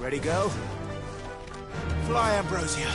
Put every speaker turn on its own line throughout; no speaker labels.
Ready, go? Fly, Ambrosia.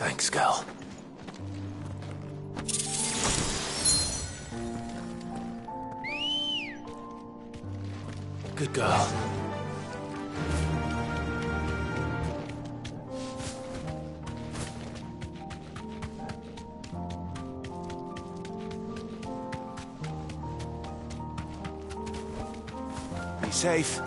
Thanks, girl. Good girl. Be safe.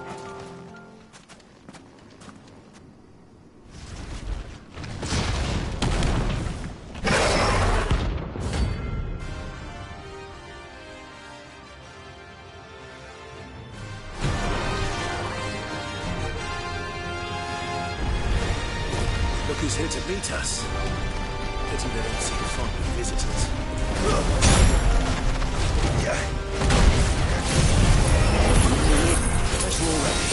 Look who's here to meet us. Pity they don't seem fond of visitors. Guess we're all ready.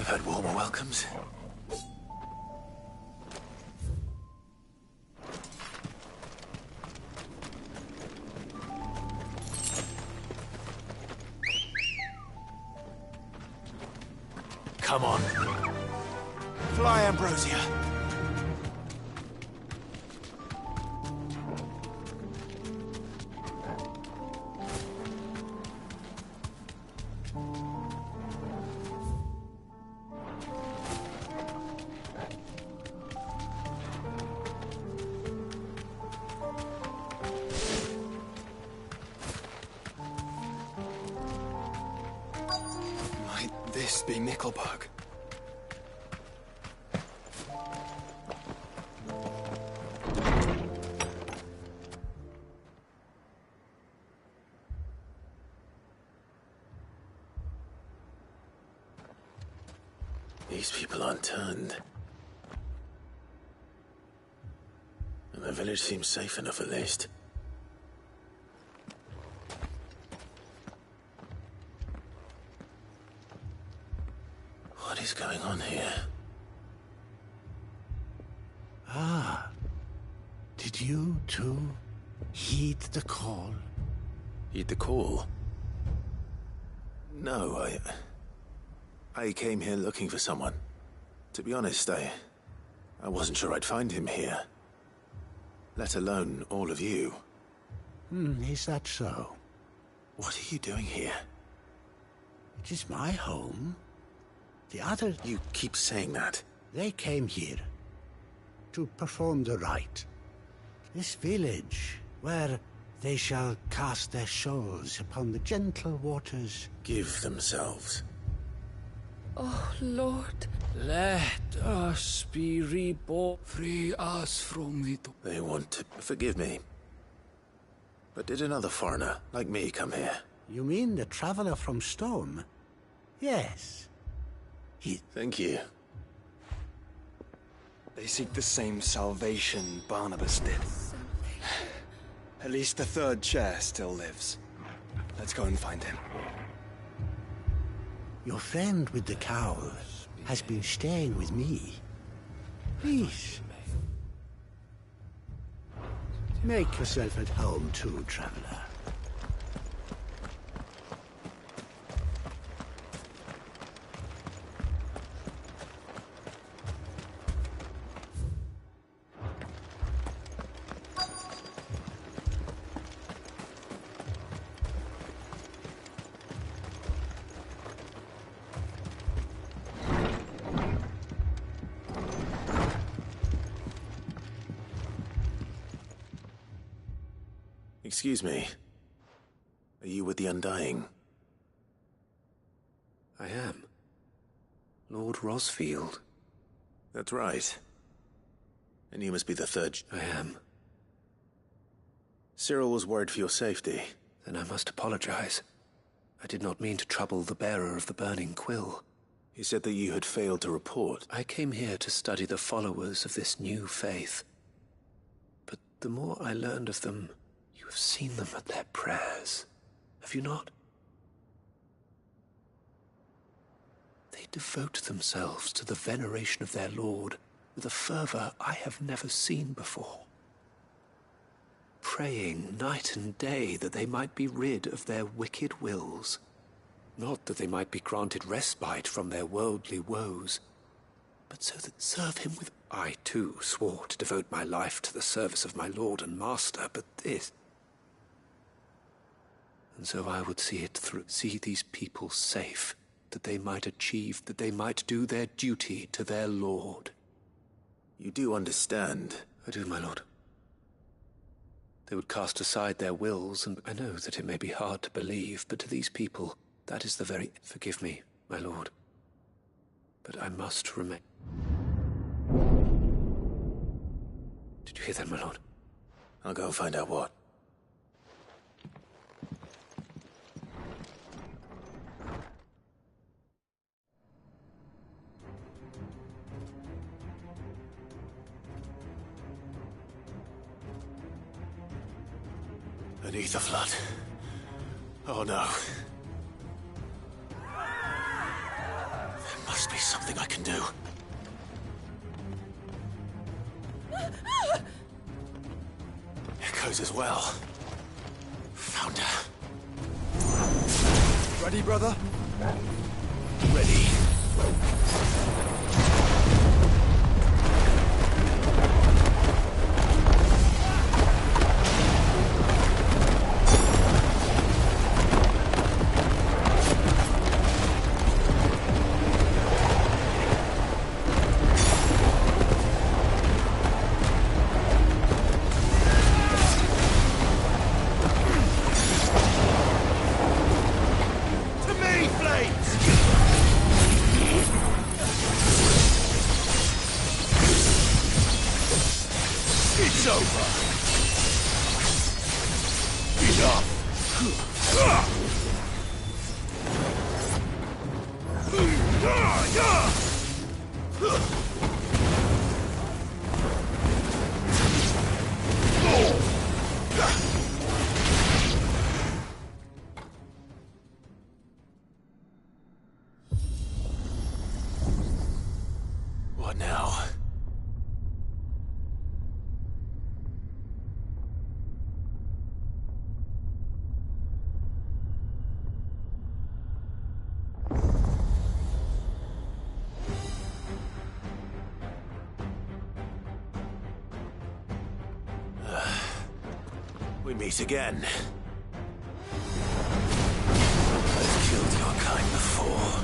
I've had warmer welcomes. Come on. Fly, Ambrosia.
Might this be Nickelbug?
These people aren't turned. And the village seems safe enough at least. What is going on here?
Ah, did you too heed the call?
Heed the call? No, I came here looking for someone. To be honest, I wasn't sure I'd find him here. Let alone all of you.
Is that so?
What are you doing here?
It is my home. The others,
You keep saying that.
they came here to perform the rite. This village, where they shall cast their souls upon the gentle waters.
Give themselves.
Oh, Lord, let us be reborn. Free us from it.
They want to forgive me. But did another foreigner like me come here?
You mean the traveler from Storm? Yes.
Thank you.
They seek the same salvation Barnabas did. At least the third chair still lives. Let's go and find him.
Your friend with the cowl has been staying with me. Please. Make yourself at home too, traveler.
Excuse me. Are you with the Undying?
I am. Lord Rosfield.
That's right. And you must be the third.
I am.
Cyril was worried for your safety.
Then I must apologize. I did not mean to trouble the bearer of the burning quill.
He said that you had failed to report.
I came here to study the followers of this new faith. But the more I learned of them, you have seen them at their prayers, have you not? They devote themselves to the veneration of their Lord with a fervor I have never seen before. Praying night and day that they might be rid of their wicked wills, not that they might be granted respite from their worldly woes, but so that serve him with... I too swore to devote my life to the service of my Lord and Master, but this... And so I would see it through, see these people safe, that they might achieve, that they might do their duty to their Lord.
You do understand.
I do, my lord. They would cast aside their wills, and I know that it may be hard to believe, but to these people, that is the very... Forgive me, my lord. But I must remain... Did you hear that, my lord?
I'll go and find out what. Beneath the flood. Oh no. There must must be something I can do. Echoes as well. Found her.
Ready, brother?
Ready.
It's over.
What now? We meet again. I've killed your kind before.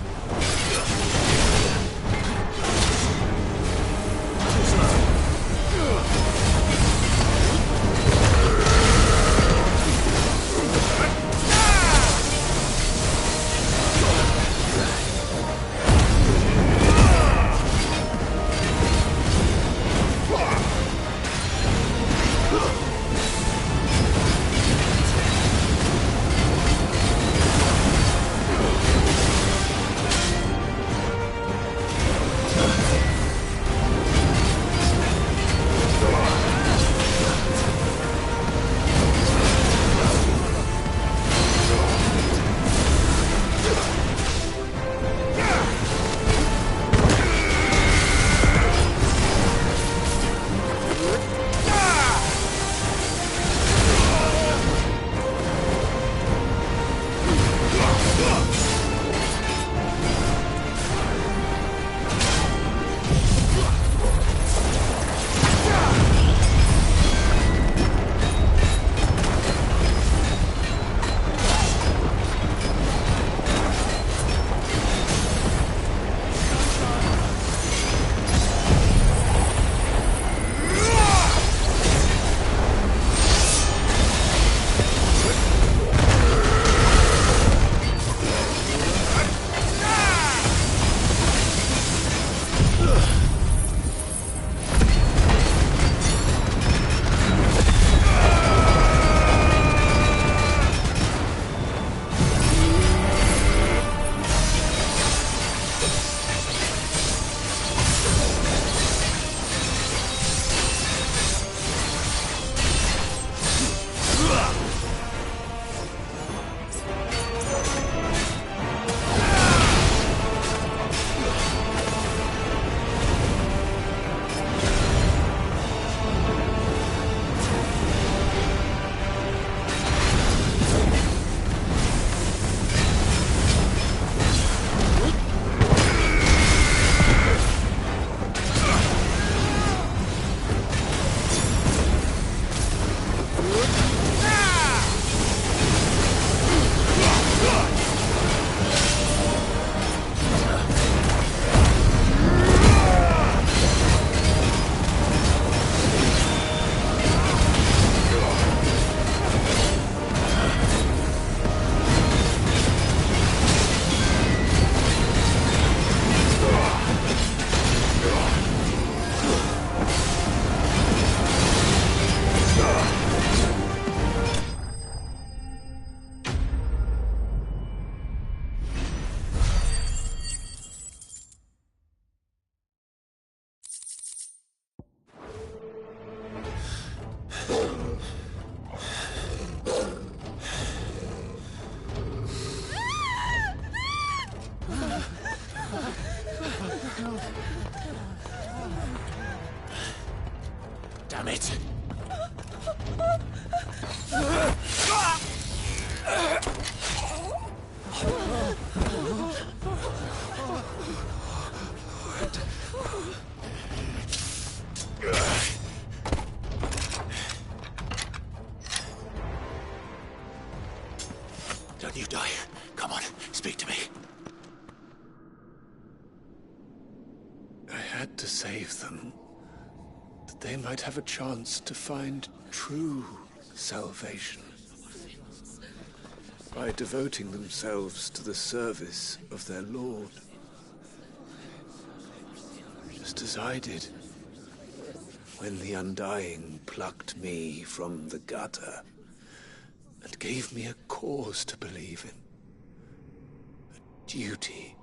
it! Don't you die. Come on, speak to me.
I had to save them, that they might have a chance to find true salvation by devoting themselves to the service of their Lord, just as I did when the Undying plucked me from the gutter and gave me a cause to believe in, a duty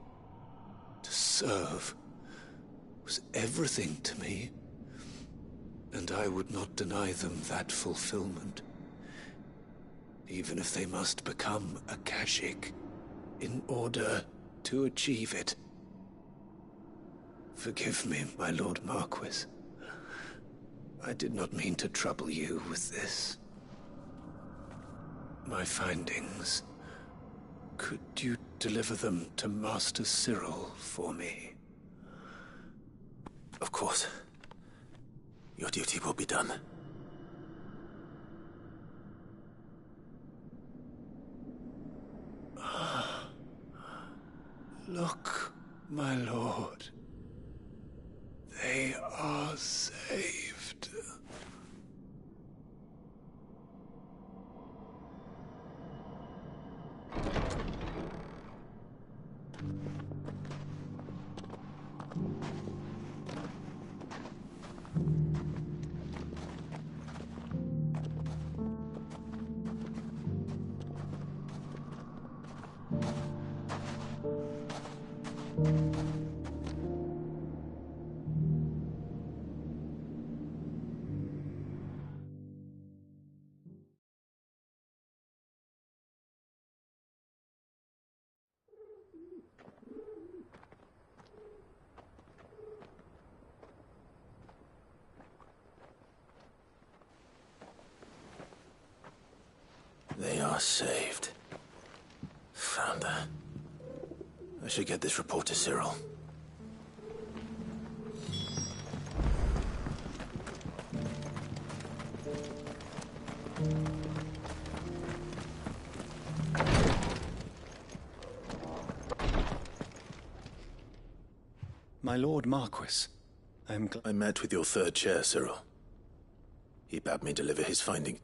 to serve was everything to me, and I would not deny them that fulfillment, even if they must become a Kashyyyk in order to achieve it. Forgive me, my Lord Marquis. I did not mean to trouble you with this. My findings. Could you deliver them to Master Cyril for me?
Of course. Your duty will be done.
Look, my lord. They are saved.
They are saved. Founder. I should get this report to Cyril.
My Lord Marquis,
I met with your third chair, Cyril. He bade me deliver his finding.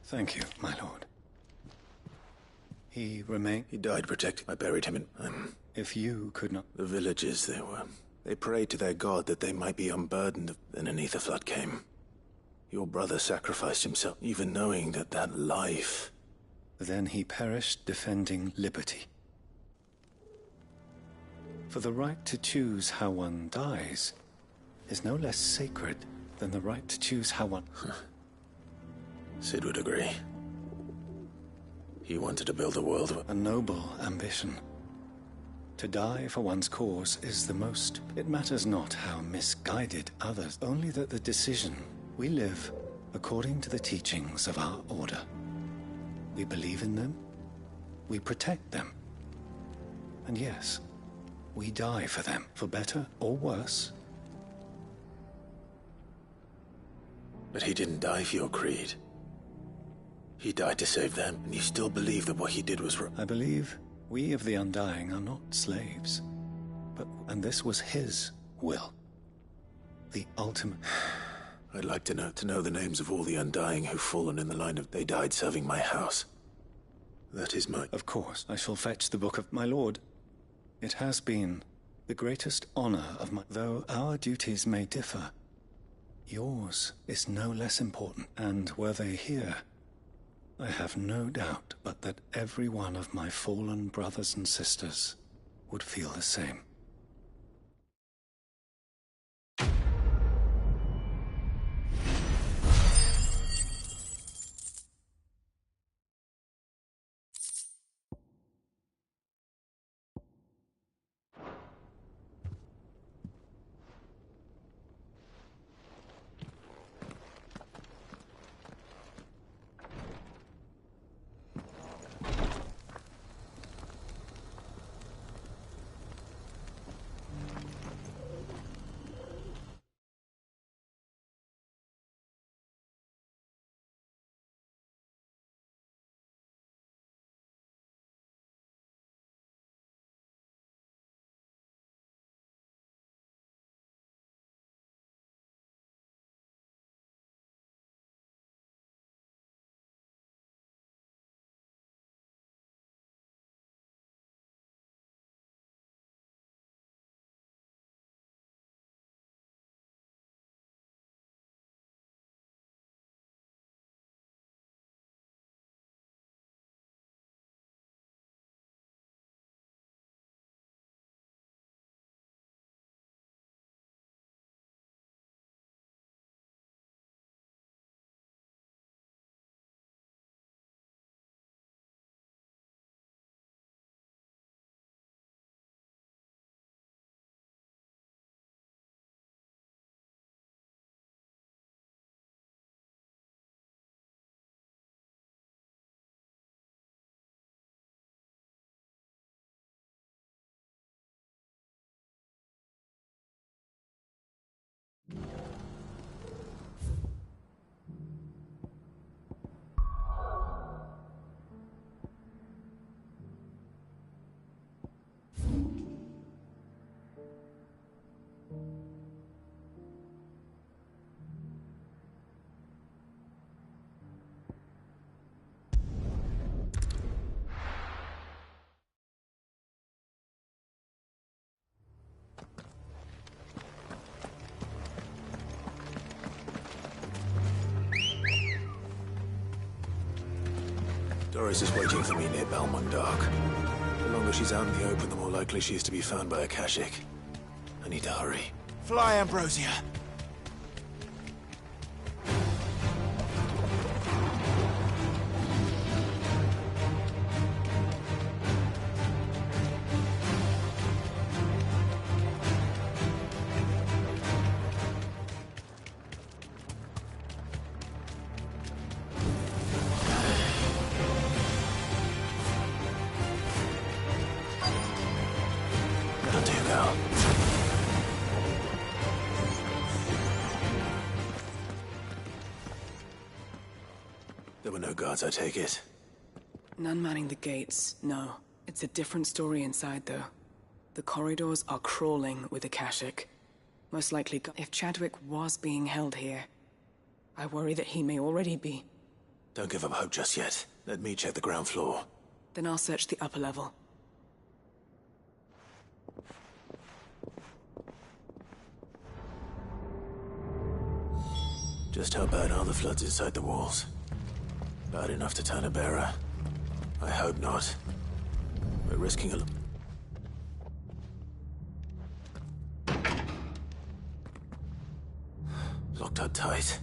Thank you, my lord. He remained...
He died protecting. I buried him in...
If you could not...
The villagers, they prayed to their god that they might be unburdened. Then an ether flood came. Your brother sacrificed himself, even knowing that life...
Then he perished defending liberty. For the right to choose how one dies is no less sacred than the right to choose how one...
Sid would agree. He wanted to build a world...
A noble ambition. To die for one's cause is the most... It matters not how misguided others, only that the decision... We live according to the teachings of our order. We believe in them. We protect them. And yes, we die for them, for better or worse.
But he didn't die for your creed. He died to save them, and you still believe that what he did was wrong.
I believe we of the Undying are not slaves. And this was his will. The ultimate...
I'd like to know the names of all the Undying who've fallen in the line of... They died serving my house. That is my...
Of course, I shall fetch the book of my lord. It has been the greatest honor of my... Though our duties may differ, yours is no less important. And were they here, I have no doubt but that every one of my fallen brothers and sisters would feel the same.
Doris is waiting for me near Balmung-Dark. The longer she's out in the open, the more likely she is to be found by Akashic. I need to hurry.
Fly, Ambrosia!
That'll do, girl. There were no guards, I take it.
None manning the gates, no. It's a different story inside, though. The corridors are crawling with Akashic. Most likely, if Chadwick was being held here, I worry that he may already be.
Don't give up hope just yet. Let me check the ground floor.
Then I'll search the upper level.
Just how bad are the floods inside the walls? Bad enough to turn a bearer? I hope not. We're risking a... Locked up tight.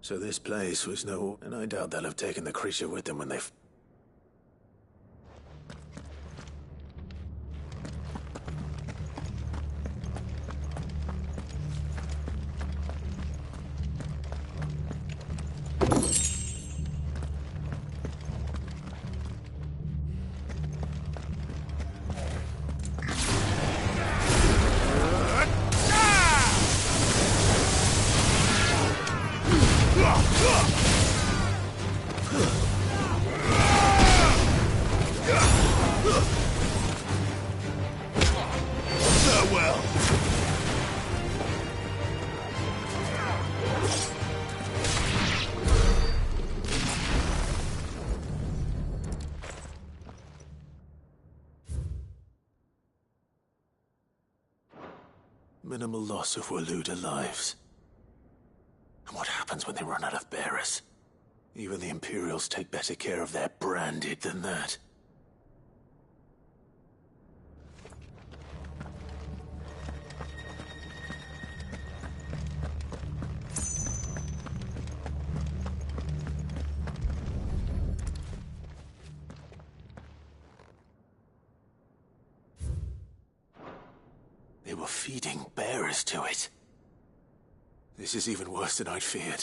So this place was no... And I doubt they'll have taken the creature with them when they... Minimal loss of Waluda lives. And what happens when they run out of bearers? Even the Imperials take better care of their branded than that. They were feeding bearers to it. This is even worse than I'd feared.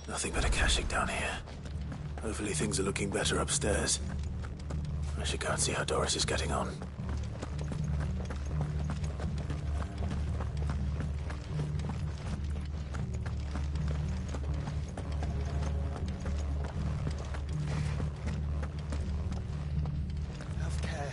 Nothing but Akashic down here. Hopefully things are looking better upstairs. I should go and see how Doris is getting on.
Have care.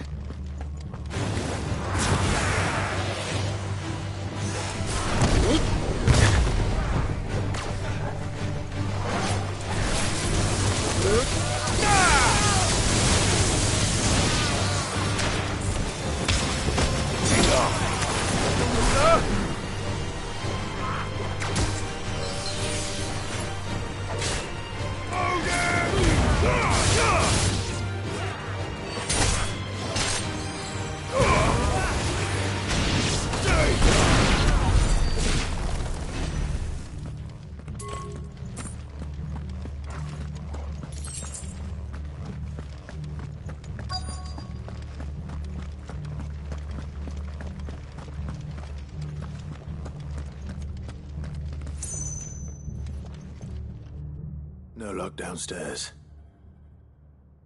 No lock downstairs.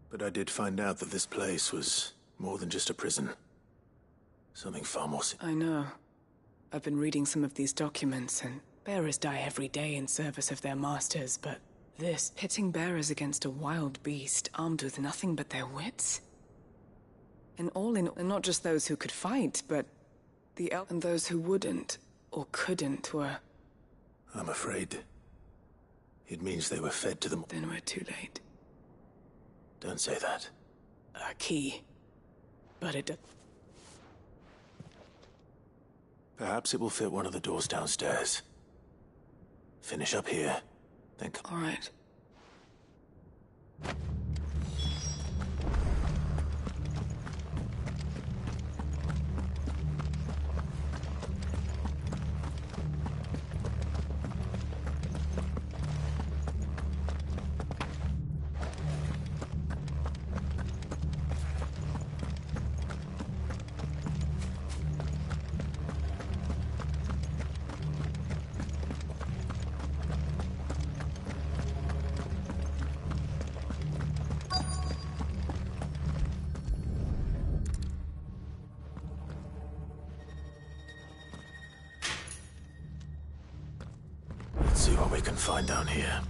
But I did find out that this place was more than just a prison. Something far more
I know. I've been reading some of these documents, and bearers die every day in service of their masters, but this, pitting bearers against a wild beast armed with nothing but their wits? And not just those who could fight, but and those who wouldn't, or couldn't, were...
I'm afraid it means they were fed to them.
Then we're too late.
Don't say that.
A key. But it...
Perhaps it will fit one of the doors downstairs. Finish up here, then come.
All right.
Let's see what we can find down here.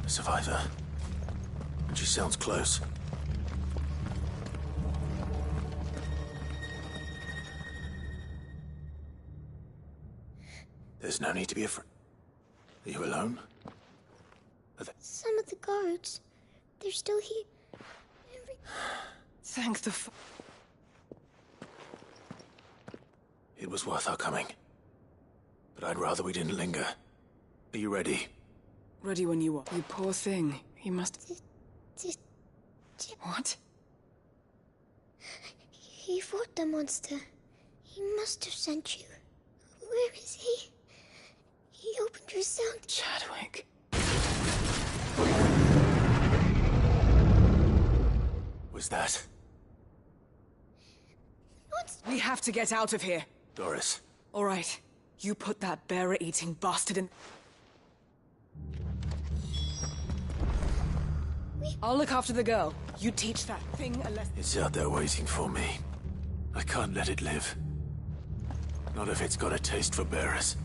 A survivor. And she sounds close. There's no need to be afraid. Are you alone?
Some of the guards, they're still here.
Thank the
It was worth our coming. But I'd rather we didn't linger. Are you ready?
Ready when you are. You poor thing. He must... What?
He fought the monster. He must have sent you. Where is he? He opened your cell.
Chadwick.
Was that?
What's...
We have to get out of here.
Doris.
All right. You put that bearer-eating bastard in... I'll look after the girl. You teach that thing a lesson.
It's out there waiting for me. I can't let it live. Not if it's got a taste for bearers.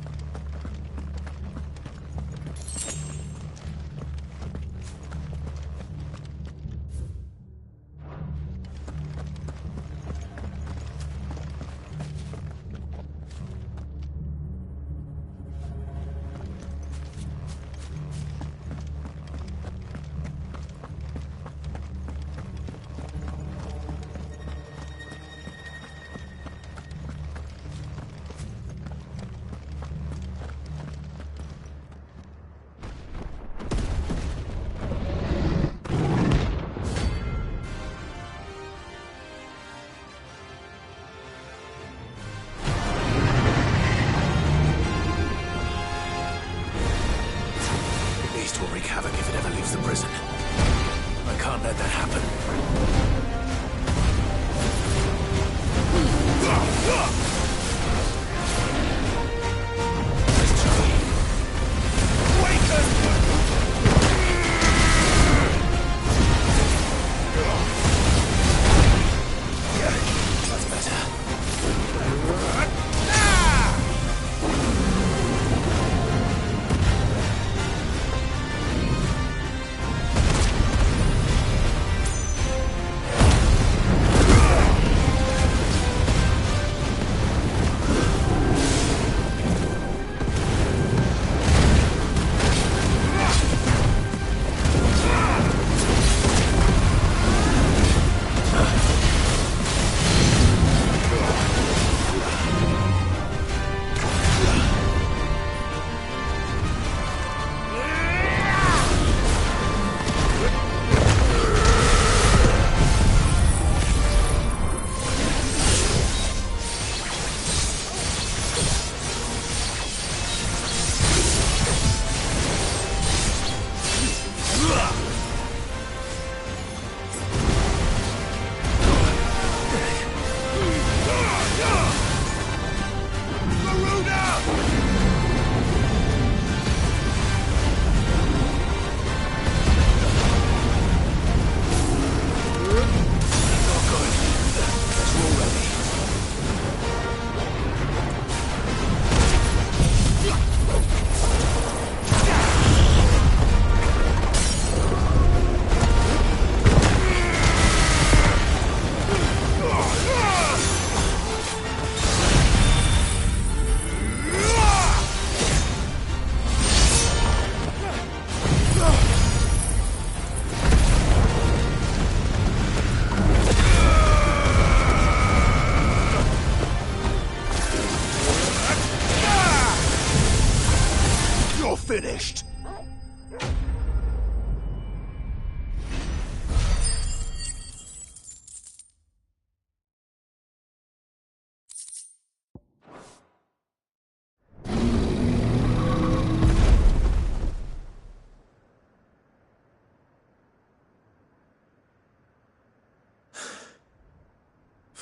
Will wreak havoc if it ever leaves the prison. I can't let that happen. Where's Charlie? That's better.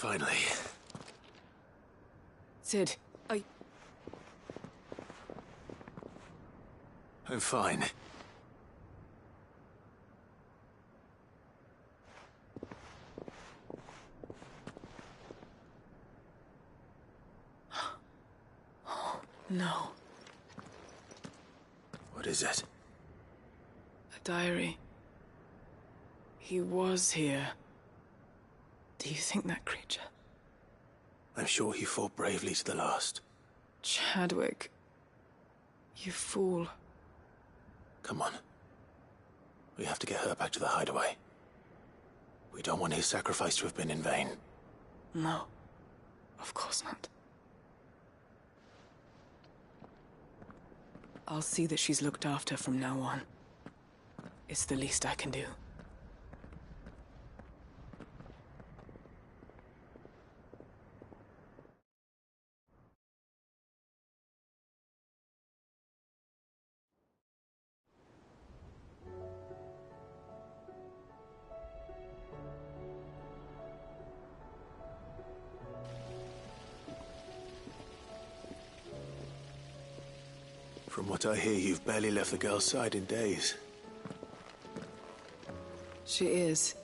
Finally.
Sid,
I'm fine.
No.
What is it?
A diary. He was here. Do you think that creature?
I'm sure he fought bravely to the last.
Chadwick. You fool.
Come on. We have to get her back to the hideaway. We don't want his sacrifice to have been in vain.
No. Of course not. I'll see that she's looked after from now on. It's the least I can do.
From what I hear, you've barely left the girl's side in days.
She is.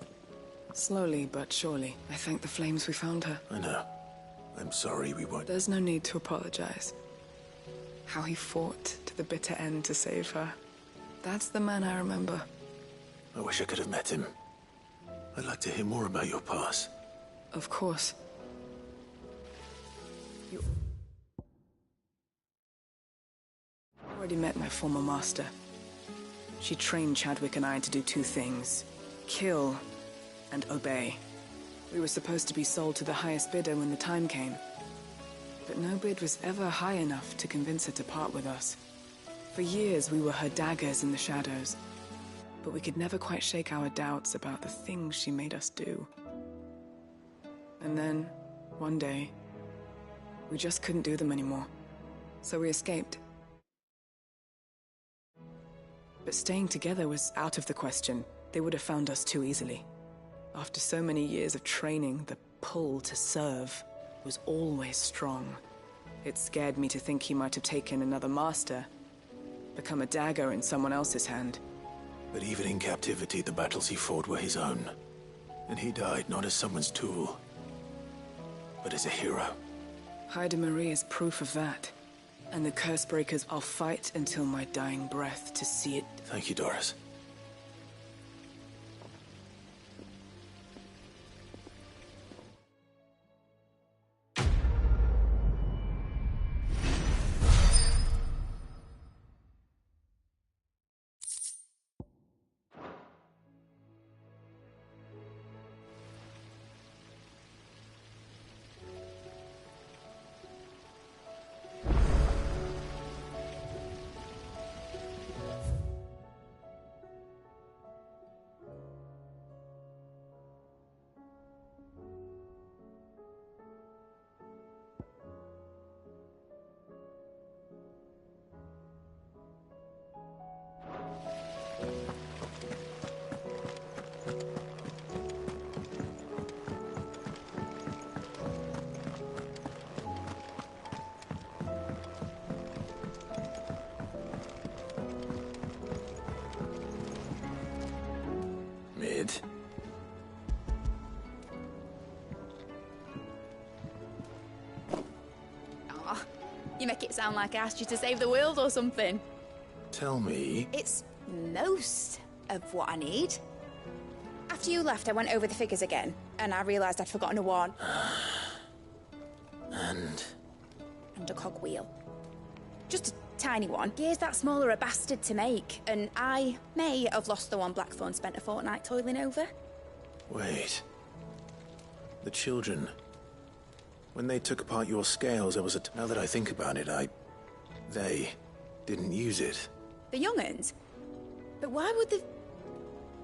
Slowly but surely. I thank the flames we found her.
I know. I'm sorry we weren't.
There's no need to apologize. How he fought to the bitter end to save her. That's the man I remember.
I wish I could have met him. I'd like to hear more about your past.
Of course. You already met my former master. She trained Chadwick and I to do two things: kill and obey. We were supposed to be sold to the highest bidder when the time came. But no bid was ever high enough to convince her to part with us. For years we were her daggers in the shadows. But we could never quite shake our doubts about the things she made us do. And then, one day, we just couldn't do them anymore. So we escaped. But staying together was out of the question. They would have found us too easily. After so many years of training, the pull to serve was always strong. It scared me to think he might have taken another master, become a dagger in someone else's hand.
But even in captivity, the battles he fought were his own. And he died not as someone's tool, but as a hero.
Hyde Marie is proof of that. And the Cursebreakers, I'll fight until my dying breath to see it.
Thank you, Doris. Mid.
Aw, you make it sound like I asked you to save the world or something.
Tell me.
It's most of what I need. After you left, I went over the figures again, and I realised I'd forgotten a one.
And
And a cogwheel. Just a tiny one. Gear's that small are a bastard to make, and I may have lost the one Blackthorn spent a fortnight toiling over.
wait. The children. When they took apart your scales, there was a... Now that I think about it, they didn't use it.
The young'uns? But why would the...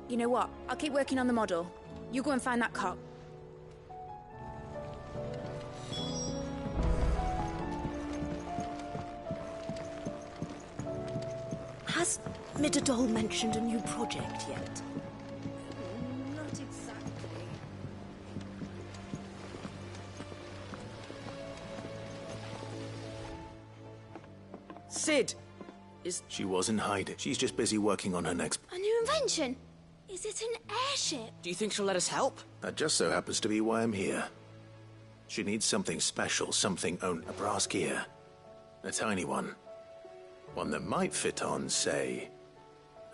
You know what? I'll keep working on the model. You go and find that cog.
Has Midadol mentioned a new project yet?
Not exactly.
Cid is...
She wasn't hiding. She's just busy working on her next...
A new invention? Is it an airship?
Do you think she'll let us help?
That just so happens to be why I'm here. She needs something special, something a brass gear. A tiny one. One that might fit on, say,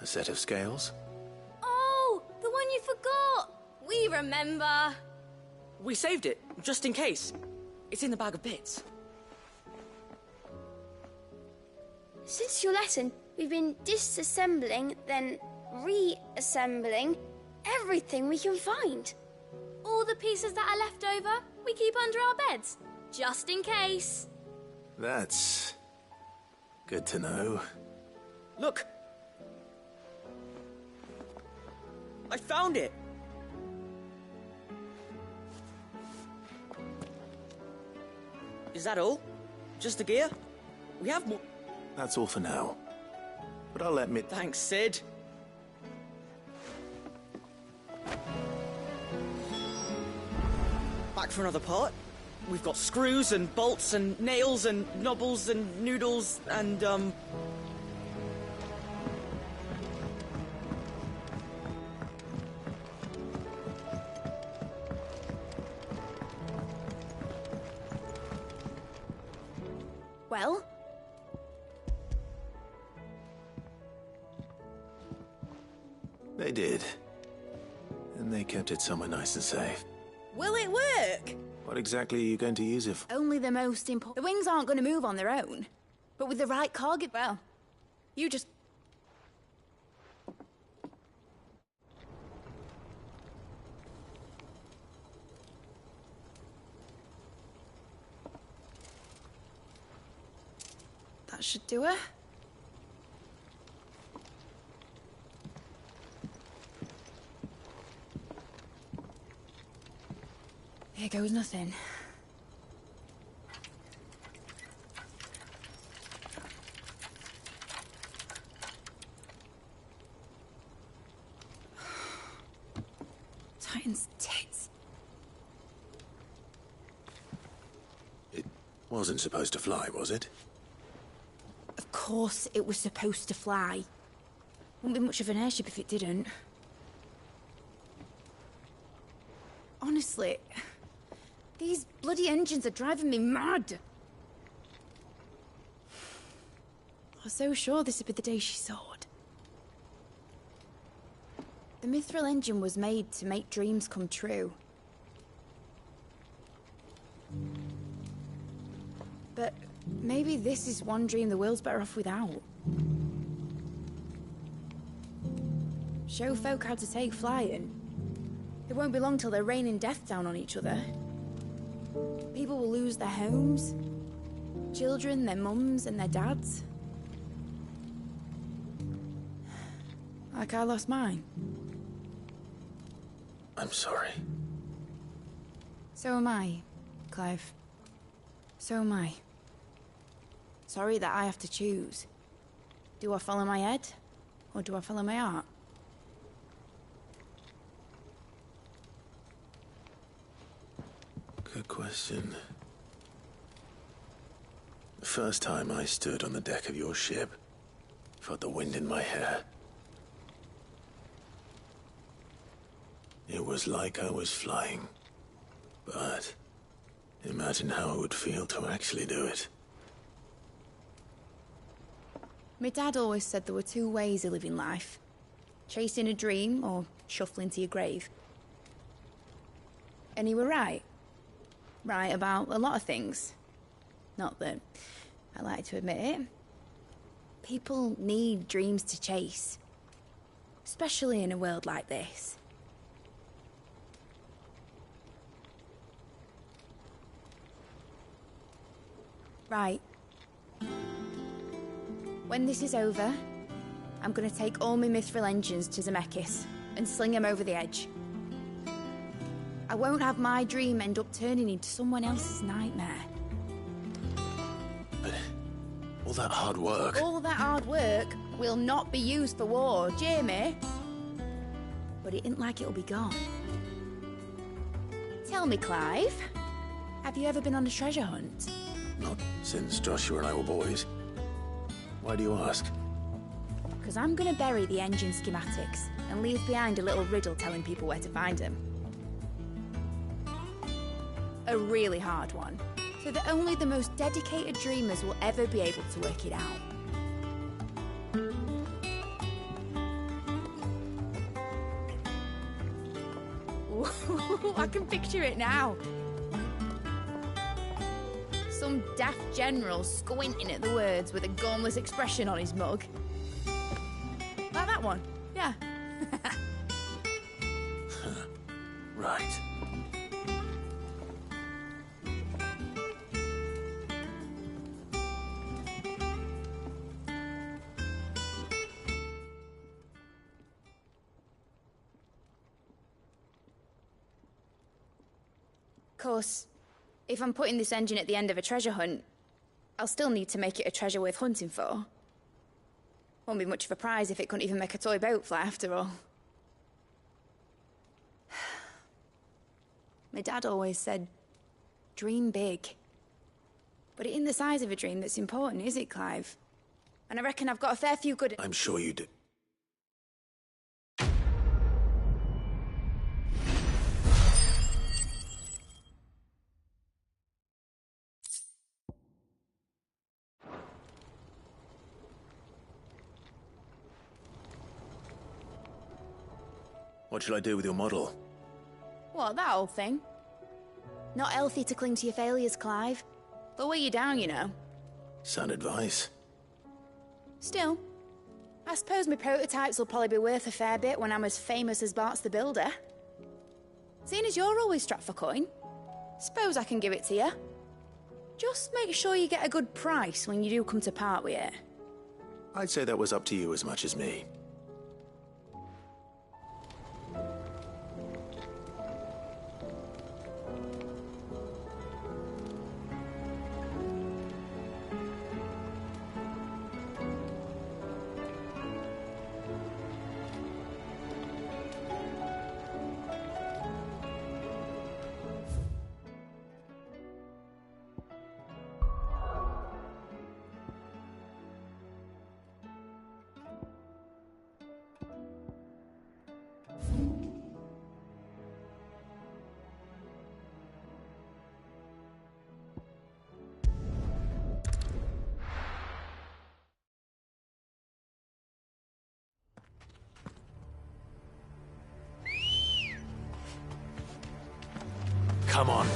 a set of scales.
Oh, the one you forgot! We remember.
We saved it, just in case. It's in the bag of bits.
Since your lesson, we've been disassembling, then reassembling everything we can find. All the pieces that are left over, we keep under our beds, just in case.
That's... good to know.
Look! I found it! Is that all? Just the gear? We have more...
That's all for now. But I'll admit...
Thanks, Cid. Back for another part. We've got screws and bolts and nails and knobbles and noodles and,
Well?
They did. And they kept it somewhere nice and safe.
Will it work?
What exactly are you going to use it for?
Only the most important. The wings aren't going to move on their own. But with the right cog, well, you just... That should do it. Here goes nothing. Titan's tits.
It wasn't supposed to fly, was it?
Of course it was supposed to fly. Wouldn't be much of an airship if it didn't. Honestly, these bloody engines are driving me mad. I was so sure this would be the day she soared. The Mithril engine was made to make dreams come true. But maybe this is one dream the world's better off without. Show folk how to take flying. It won't be long till they're raining death down on each other. People will lose their homes. Children, their mums and their dads. Like I lost mine.
I'm sorry.
So am I, Clive. So am I. Sorry that I have to choose. Do I follow my head, or do I follow my heart?
Good question. The first time I stood on the deck of your ship, felt the wind in my hair. It was like I was flying. But imagine how it would feel to actually do it.
My dad always said there were two ways of living life. Chasing a dream or shuffling to your grave. And he were right. Right about a lot of things. Not that I like to admit it. People need dreams to chase. Especially in a world like this. Right. When this is over, I'm gonna take all my Mithril engines to Zemeckis and sling them over the edge. I won't have my dream end up turning into someone else's nightmare.
But all that hard work...
All that hard work will not be used for war, Jamie. But it ain't like it'll be gone. Tell me, Clive, have you ever been on a treasure hunt?
Not since Joshua and I were boys. Why do you ask?
Because I'm gonna bury the engine schematics and leave behind a little riddle telling people where to find them. A really hard one, so that only the most dedicated dreamers will ever be able to work it out. Ooh, I can picture it now. Some daft general squinting at the words with a gormless expression on his mug. Like that one, yeah.
Right.
Of course, if I'm putting this engine at the end of a treasure hunt, I'll still need to make it a treasure worth hunting for. Won't be much of a prize if it couldn't even make a toy boat fly after all. My dad always said, dream big. But it ain't the size of a dream that's important, is it, Clive? And I reckon I've got a fair few good...
I'm sure you do. What shall I do with your model?
What, that old thing? Not healthy to cling to your failures, Clive. They'll weigh you down, you know.
Sound advice.
Still, I suppose my prototypes will probably be worth a fair bit when I'm as famous as Bart's the Builder. Seeing as you're always strapped for coin, suppose I can give it to you. Just make sure you get a good price when you do come to part with it.
I'd say that was up to you as much as me. Come on.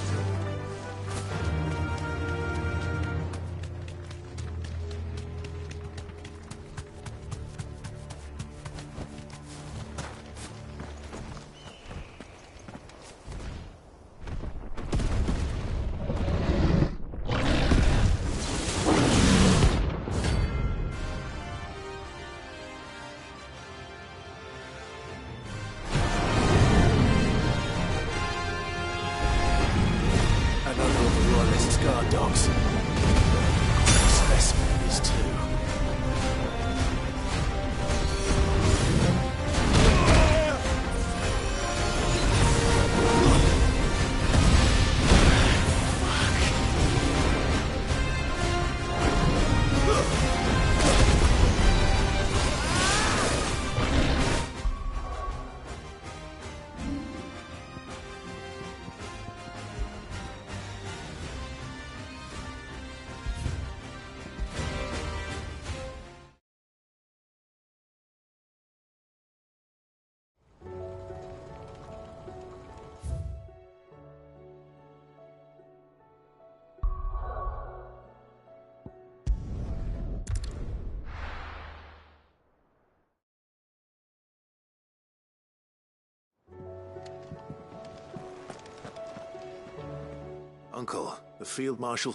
Uncle, the Field Marshal...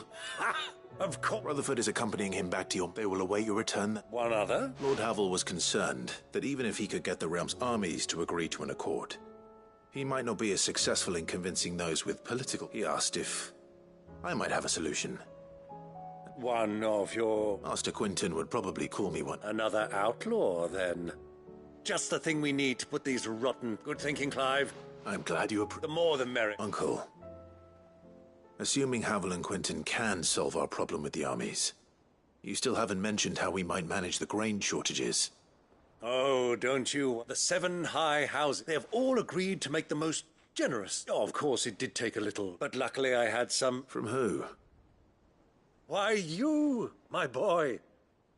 Of course.
Rutherford is accompanying him back to your... They will await your return.
One other?
Lord Havel was concerned that even if he could get the realm's armies to agree to an accord, he might not be as successful in convincing those with political... He asked if I might have a solution.
One of your...
Master Quinton would probably call me one.
Another outlaw, then. Just the thing we need to put these rotten... Good thinking, Clive.
I'm glad you approve.
The more the merrier.
Uncle, assuming Havel and Quinton can solve our problem with the armies, You still haven't mentioned how we might manage the grain shortages.
Oh, don't you? The 7 high houses, they have all agreed to make the most generous. Oh, of course, it did take a little, but luckily I had some...
From who?
Why, you, my boy.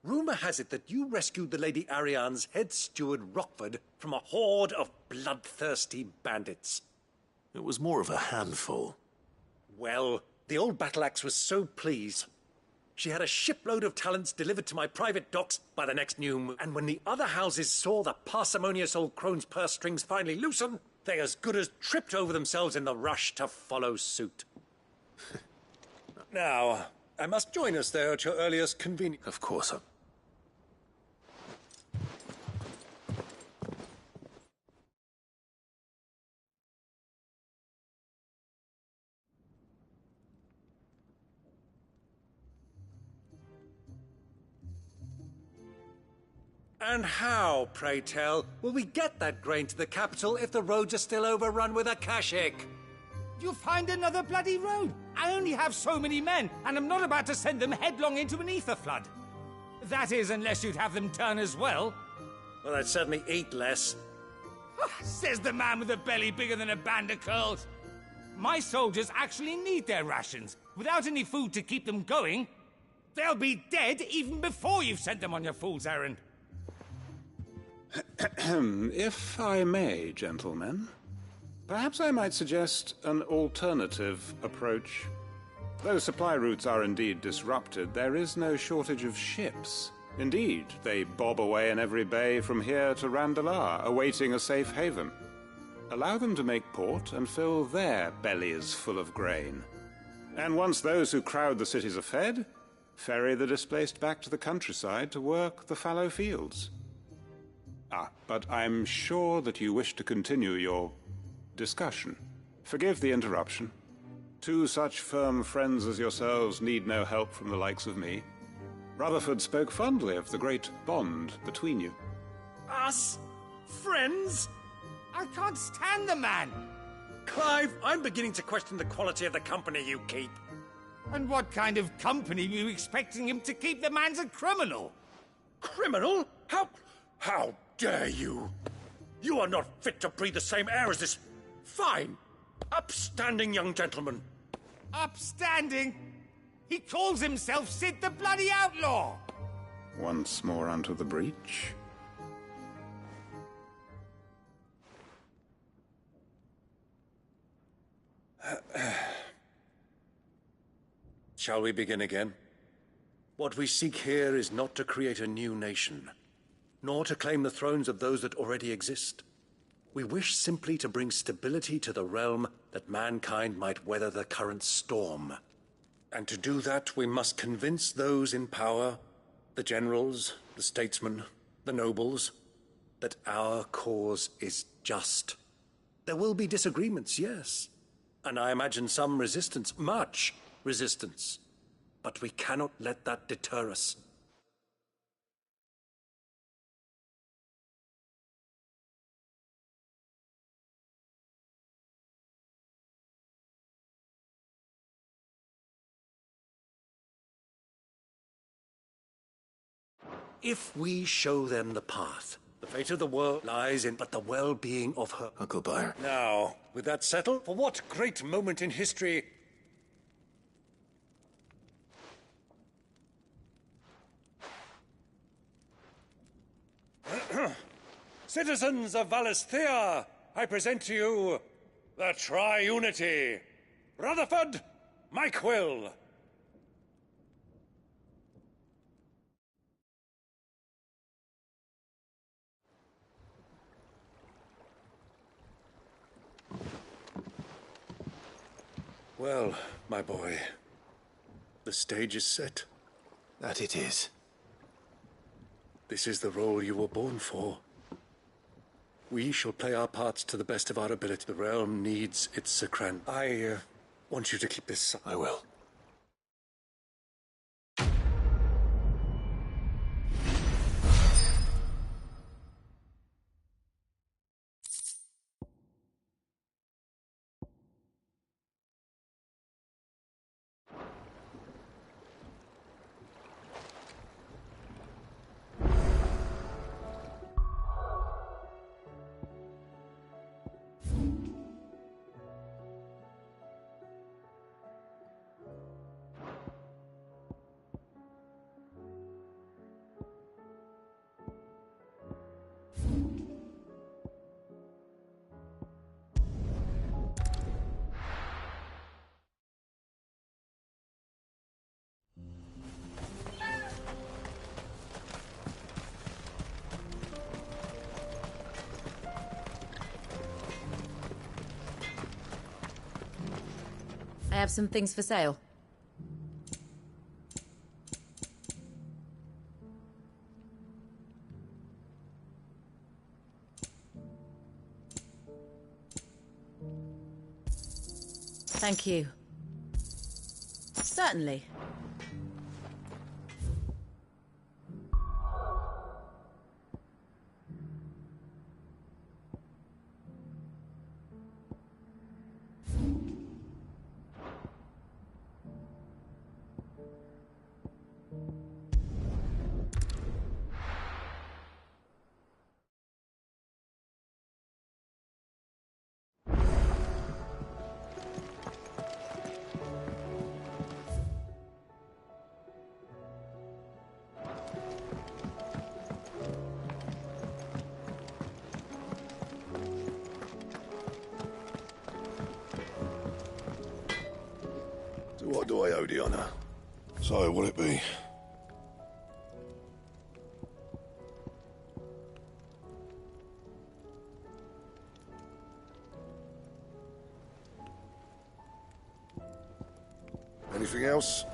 Rumor has it that you rescued the Lady Ariane's head steward, Rockford, from a horde of bloodthirsty bandits.
It was more of a handful.
Well, the old battle axe was so pleased. She had a shipload of talents delivered to my private docks by the next new moon. And when the other houses saw the parsimonious old crone's purse strings finally loosen, they as good as tripped over themselves in the rush to follow suit. Now, I must join us there at your earliest convenience.
Of course.
And how, pray tell, will we get that grain to the capital if the roads are still overrun with Akashic?
You'll find another bloody road. I only have so many men, and I'm not about to send them headlong into an ether flood. That is, unless you'd have them turn as well.
Well, I'd certainly eat less.
Says the man with a belly bigger than a band of curls. My soldiers actually need their rations. Without any food to keep them going, they'll be dead even before you've sent them on your fool's errand.
If I may, gentlemen, perhaps I might suggest an alternative approach. Though supply routes are indeed disrupted, there is no shortage of ships. Indeed, they bob away in every bay from here to Randalar, awaiting a safe haven. Allow them to make port and fill their bellies full of grain. And once those who crowd the cities are fed, ferry the displaced back to the countryside to work the fallow fields. But I'm sure that you wish to continue your discussion. Forgive the interruption. 2 such firm friends as yourselves need no help from the likes of me. Rutherford spoke fondly of the great bond between you.
Us? Friends?
I can't stand the man!
Clive, I'm beginning to question the quality of the company you keep.
And what kind of company were you expecting him to keep? The man's a criminal!
Criminal? How dare you? You are not fit to breathe the same air as this fine, upstanding young gentleman.
Upstanding? He calls himself Sid the Bloody Outlaw!
Once more onto the breach.
Shall we begin again? What we seek here is not to create a new nation, nor to claim the thrones of those that already exist. We wish simply to bring stability to the realm that mankind might weather the current storm. And to do that, we must convince those in power, the generals, the statesmen, the nobles, that our cause is just. There will be disagreements, yes. And I imagine some resistance, much resistance. But we cannot let that deter us. If we show them the path, the fate of the world lies in but the well-being of her...
Uncle Byron.
Now, with that settled, for what great moment in history... Citizens of Valisthea, I present to you the Tri-Unity. Rutherford, Mike Will. Well, my boy, the stage is set.
That it is.
This is the role you were born for. We shall play our parts to the best of our ability. The realm needs its Sacran. I want you to keep this...
I will.
have some things for sale. Thank you. Certainly.
What do I owe the honour? So, will it be? Anything else?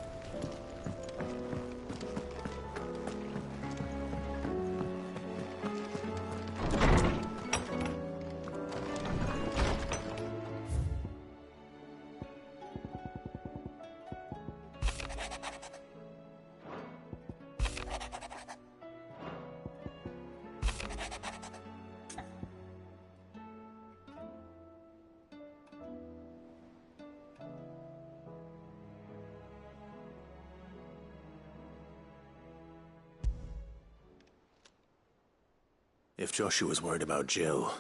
If Joshua's worried about Jill...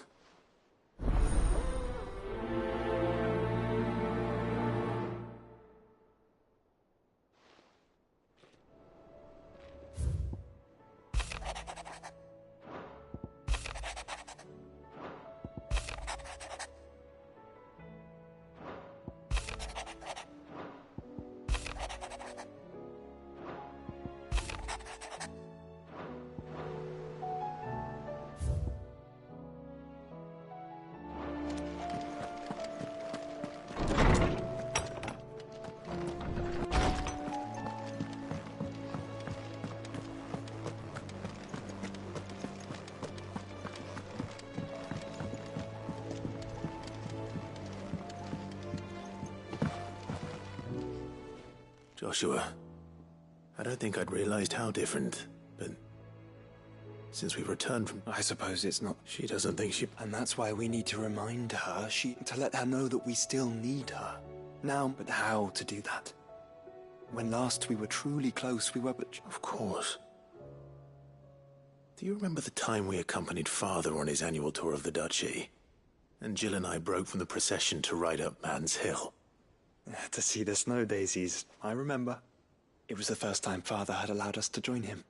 Joshua, I don't think I'd realized how different, but since we've returned from...
I suppose it's not...
She doesn't think she...
And that's why we need to remind her, to let her know that we still need her. Now, but how to do that? When last we were truly close, we were but...
Of course. Do you remember the time we accompanied Father on his annual tour of the Duchy? And Jill and I broke from the procession to ride up Man's Hill.
To see the snow daisies, I remember. It was the first time Father had allowed us to join him.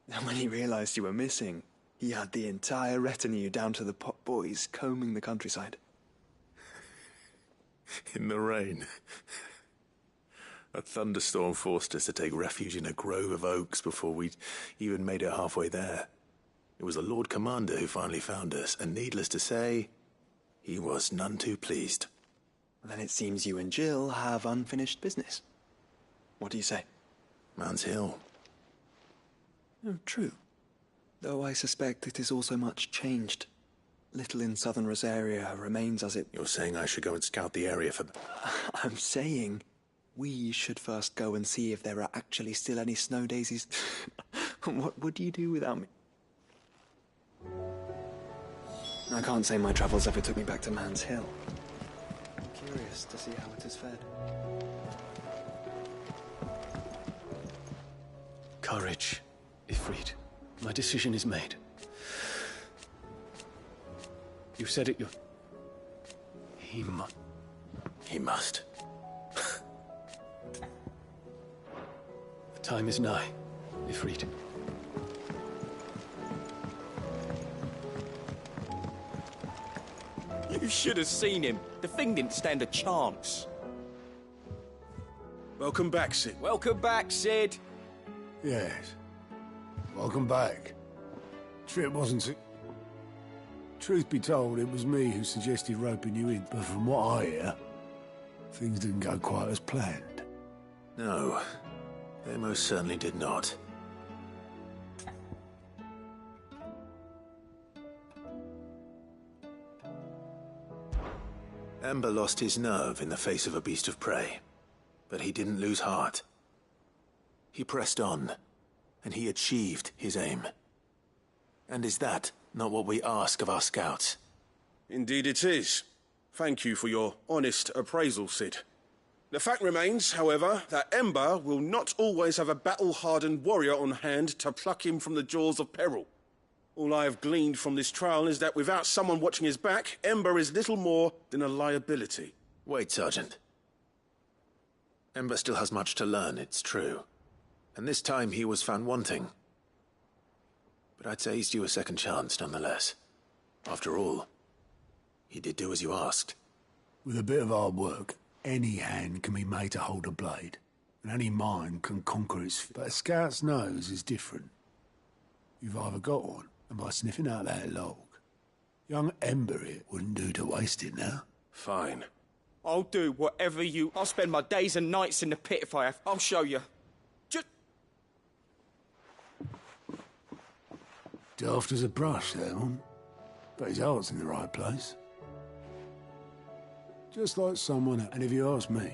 And when he realized you were missing, he had the entire retinue down to the pot boys combing the countryside.
In the rain. A thunderstorm forced us to take refuge in a grove of oaks before we'd even made it halfway there. It was the Lord Commander who finally found us, and needless to say, he was none too pleased.
Then it seems you and Jill have unfinished business. What do you say?
Man's Hill.
Oh, true. Though I suspect it is also much changed. Little in southern Rosaria remains as it...
You're saying I should go and scout the area for...
I'm saying we should first go and see if there are actually still any snow daisies. What would you do without me? I can't say my travels ever took me back to Man's Hill. Curious to see how it has fared.
Courage, Ifrit. My decision is made. You said it, He
must.
The time is nigh, Ifrit.
You should have seen him. The thing didn't stand a chance.
Welcome back, Sid.
Welcome back, Sid.
Yes. Welcome back. Trip wasn't... Truth be told, it was me who suggested roping you in, but from what I hear, Things didn't go quite as planned.
No, they most certainly did not. Ember lost his nerve in the face of a beast of prey, but he didn't lose heart. He pressed on, and he achieved his aim. And is that not what we ask of our scouts?
Indeed it is. Thank you for your honest appraisal, Cid. The fact remains, however, that Ember will not always have a battle-hardened warrior on hand to pluck him from the jaws of peril. All I have gleaned from this trial is that without someone watching his back, Ember is little more than a liability.
Wait, Sergeant. Ember still has much to learn, it's true. And this time he was found wanting. But I'd say he's due a second chance, nonetheless. After all, he did do as you asked.
With a bit of hard work, any hand can be made to hold a blade, and any mind can conquer its... But a scout's nose is different. You've either got one, and by sniffing out that log, young Ember it wouldn't do to waste it now.
Fine.
I'll do whatever you... I'll spend my days and nights in the pit if I have. I'll show you.
Daft as a brush, that one. But his heart's in the right place. Just like someone else. And if you ask me,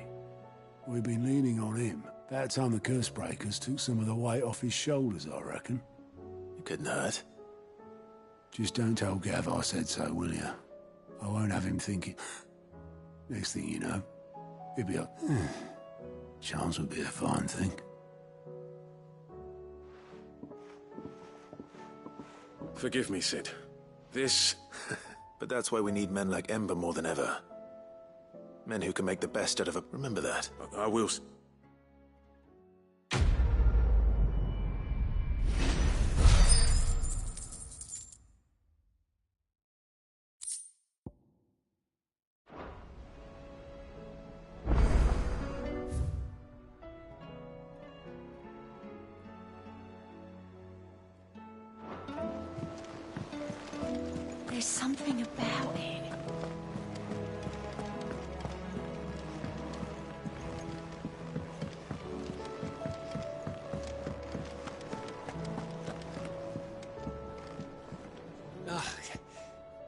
we've been leaning on him. That time the curse breakers took some of the weight off his shoulders, I reckon.
It couldn't hurt.
Just don't tell Gav I said so, will you? I won't have him thinking. Next thing you know, he'll be like, chance would be a fine thing.
Forgive me, Cid. This...
But that's why we need men like Ember more than ever. Men who can make the best out of a... Remember that.
I will...
There's something about it.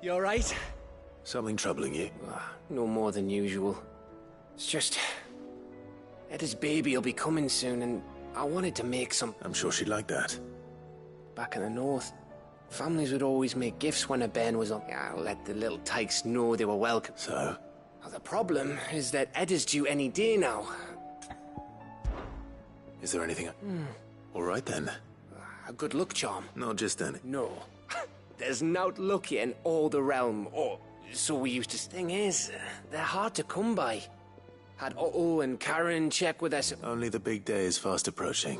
You all right?
Something troubling you?
No more than usual. It's just... Eda's baby will be coming soon, and I wanted to make some...
I'm sure she'd like that.
Back in the north, families would always make gifts when a bairn was on. Yeah, let the little tykes know they were welcome.
So?
Well, the problem is that Eda's due any day now.
Is there anything... All right, then.
A good luck charm.
Not just then.
No. There's naught lucky in all the realm, or so we used to... Thing is, they're hard to come by. Had Otto and Karen check with us.
Only the big day is fast approaching.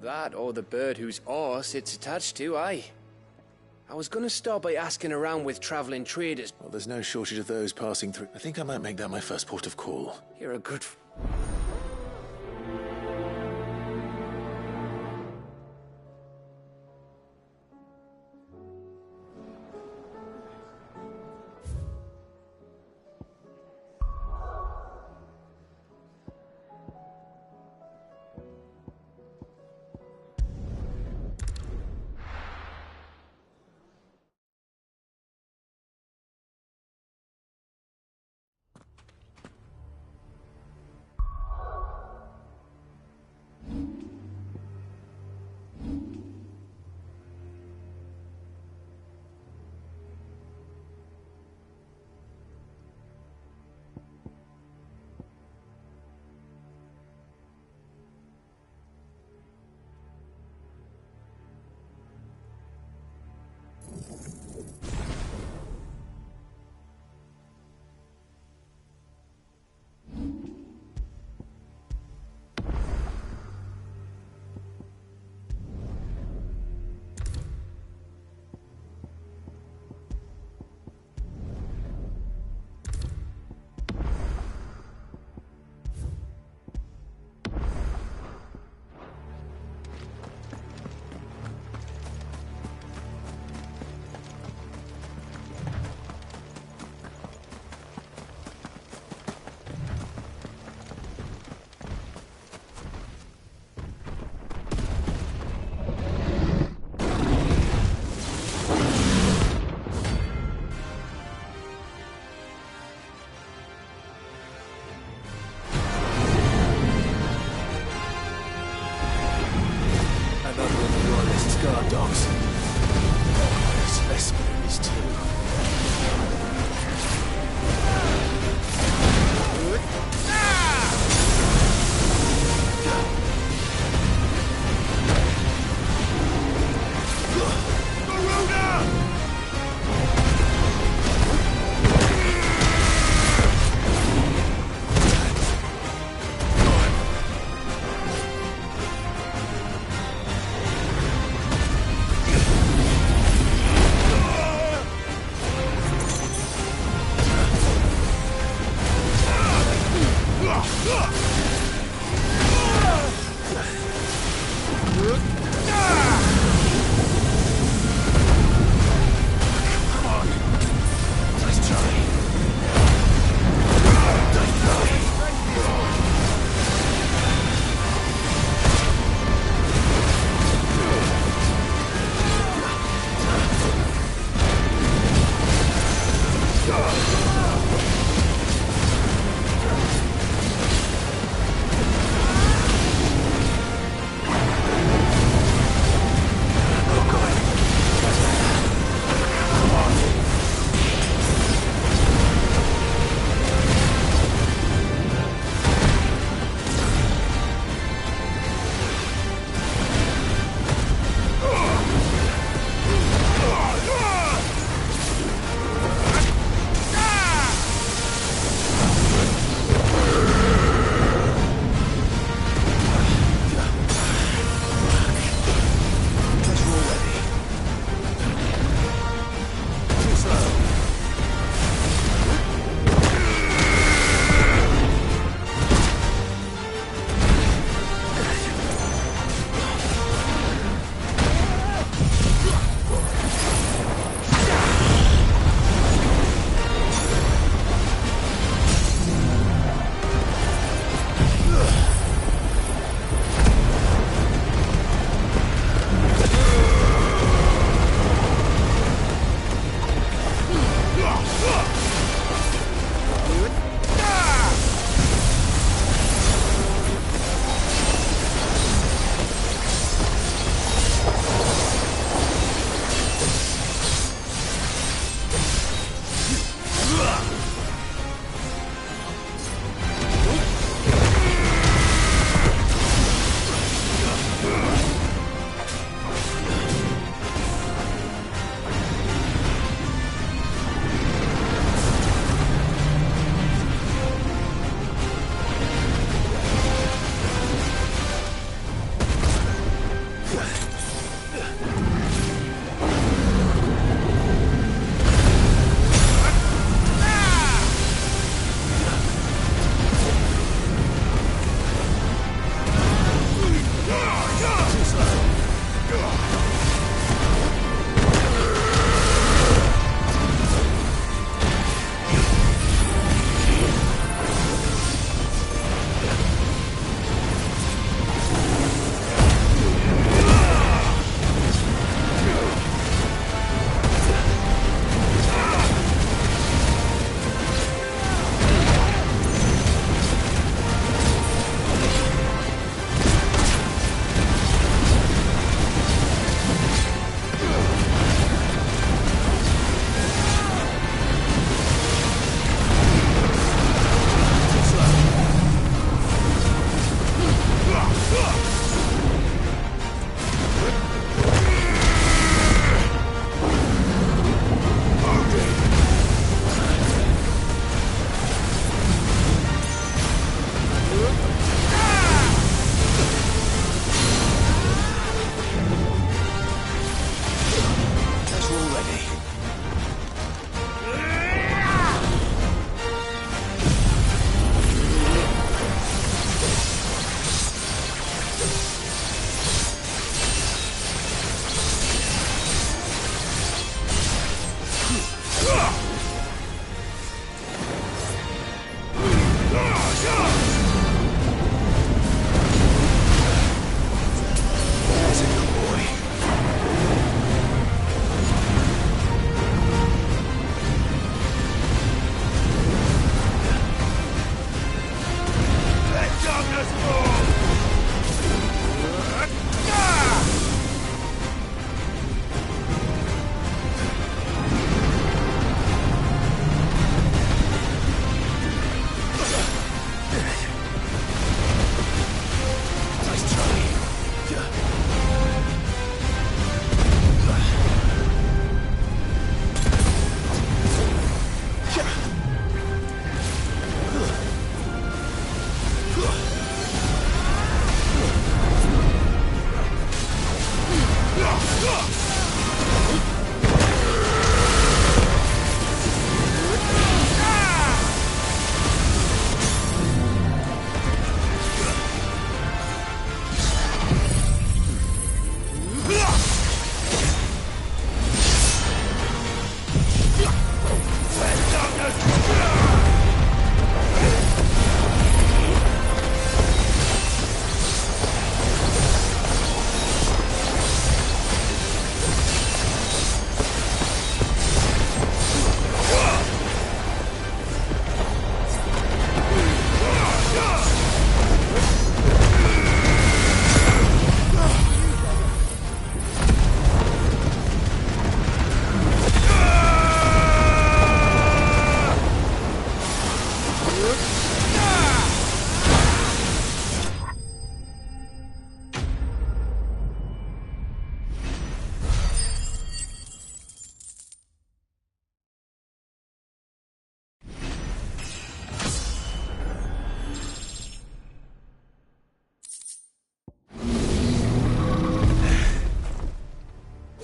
That or the bird whose oar sits attached to, aye. I was gonna start by asking around with traveling traders.
Well, there's no shortage of those passing through. I think I might make that my first port of call.
You're a good...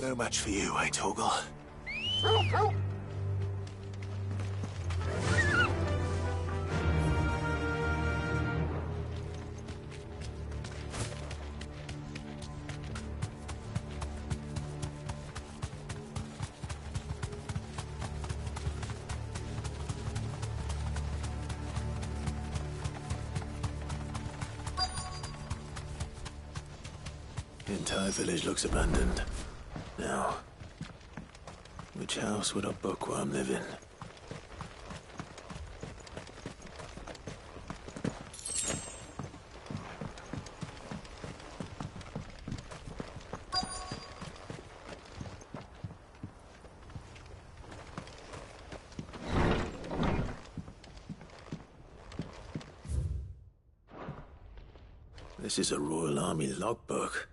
No match for you, eh, Torgal? The entire village looks abandoned. Now, which house would a bookworm live in? This is a Royal Army logbook.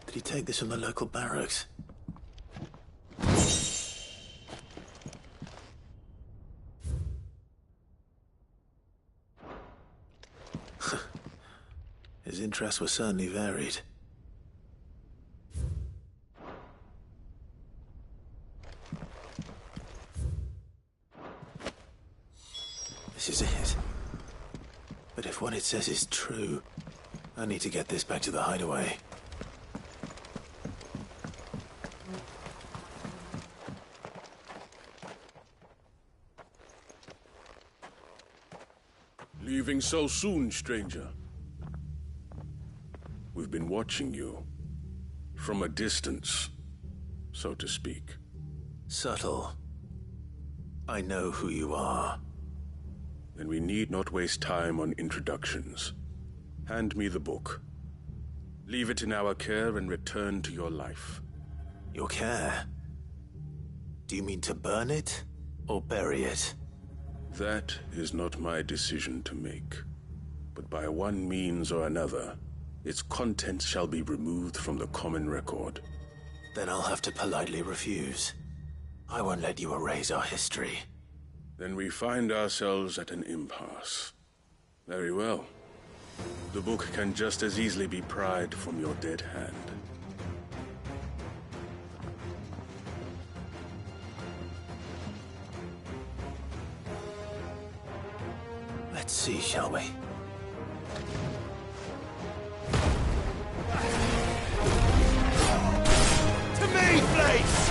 Did he take this from the local barracks? His interests were certainly varied. This is it. But if what it says is true, I need to get this back to the hideaway.
Leaving so soon, stranger? We've been watching you. From a distance, so to speak.
Subtle. I know who you are.
Then we need not waste time on introductions. Hand me the book. Leave it in our care and return to your life.
Your care? Do you mean to burn it or bury it?
That is not my decision to make. But by one means or another, its contents shall be removed from the common record.
Then I'll have to politely refuse. I won't let you erase our history.
Then we find ourselves at an impasse. Very well. The book can just as easily be pried from your dead hand.
Let's see, shall we?
To me, Blaze!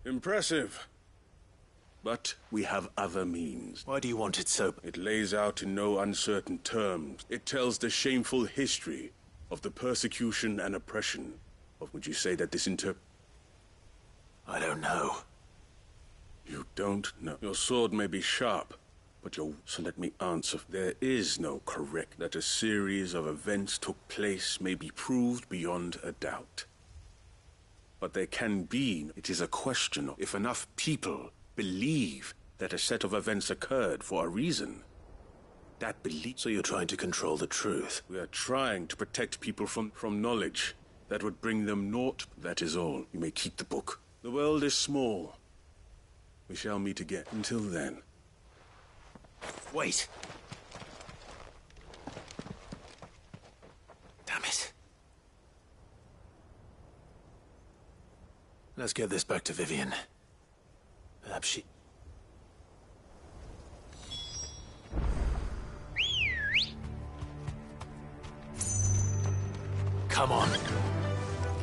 Impressive. But we have other means.
Why do you want it so?
It lays out in no uncertain terms. It tells the shameful history of the persecution and oppression. What would you say that this
I don't know.
You don't know. Your sword may be sharp, but so let me answer. There is no correct. That a series of events took place may be proved beyond a doubt. But there can be. It is a question of if enough people believe that a set of events occurred for a reason. That belief.
So you're trying to control the truth?
We are trying to protect people from knowledge that would bring them naught. That is all. You may keep the book. The world is small. We shall meet again. Until then.
Wait. Damn it. Let's get this back to Vivian. Perhaps she... Come on.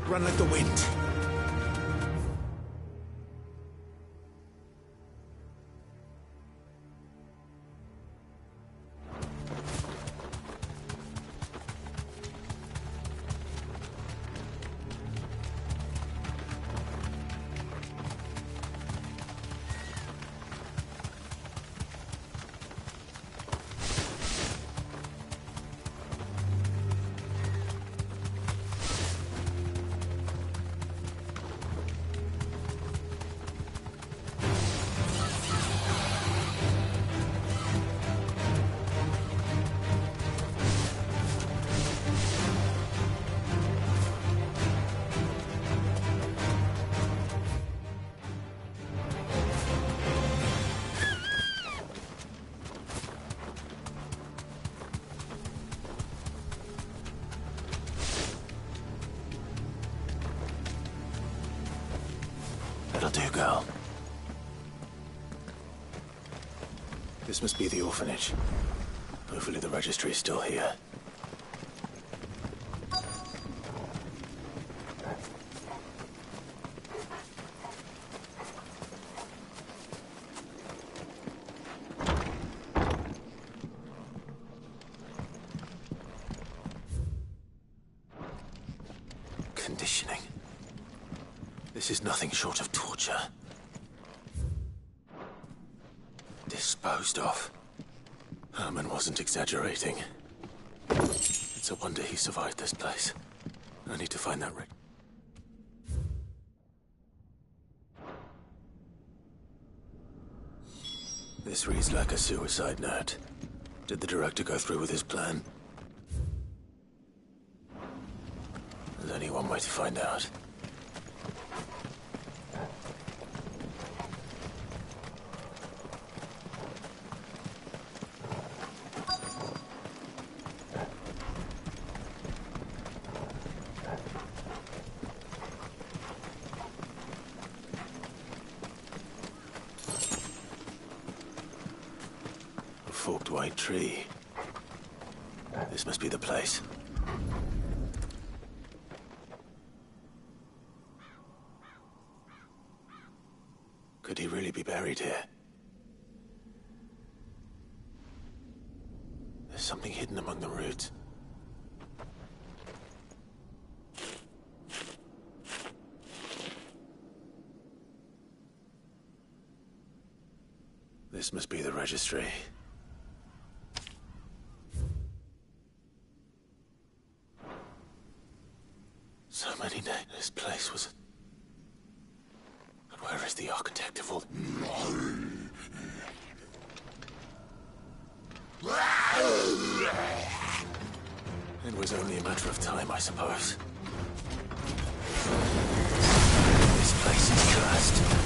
Run like the wind. That'll do, girl. This must be the orphanage. Hopefully the registry is still here. Conditioning. This is nothing short of torture. Disposed of. Herman wasn't exaggerating. It's a wonder he survived this place. I need to find that This reads like a suicide note. Did the director go through with his plan? There's only one way to find out. A forked white tree. This must be the place. Could he really be buried here? There's something hidden among the roots. This must be the registry. So many names. This place was... But where is the architect of all... It was only a matter of time, I suppose. This place is cursed.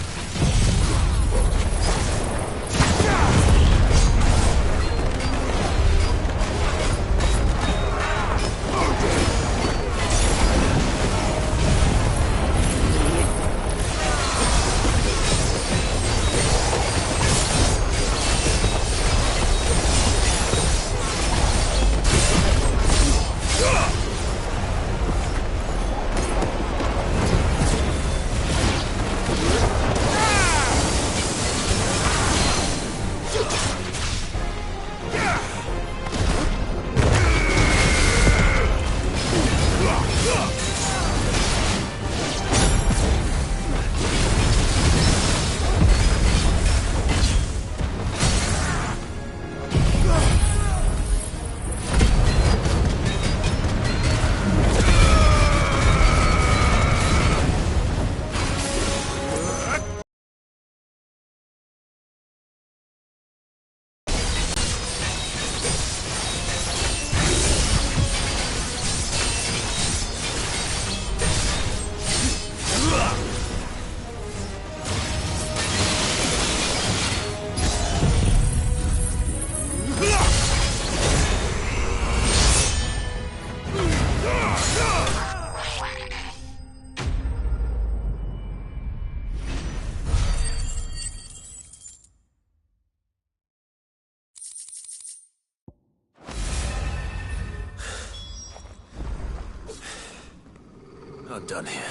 I'm done here.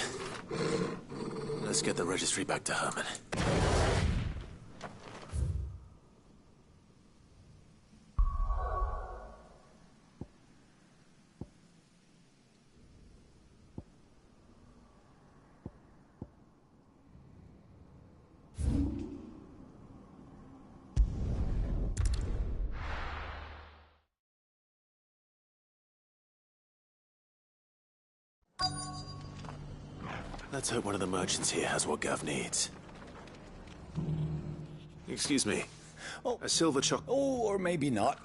Let's get the registry back to Herman. Let's hope one of the merchants here has what Gav needs. Excuse me.
Oh,
a silver choc...
Oh, or maybe not.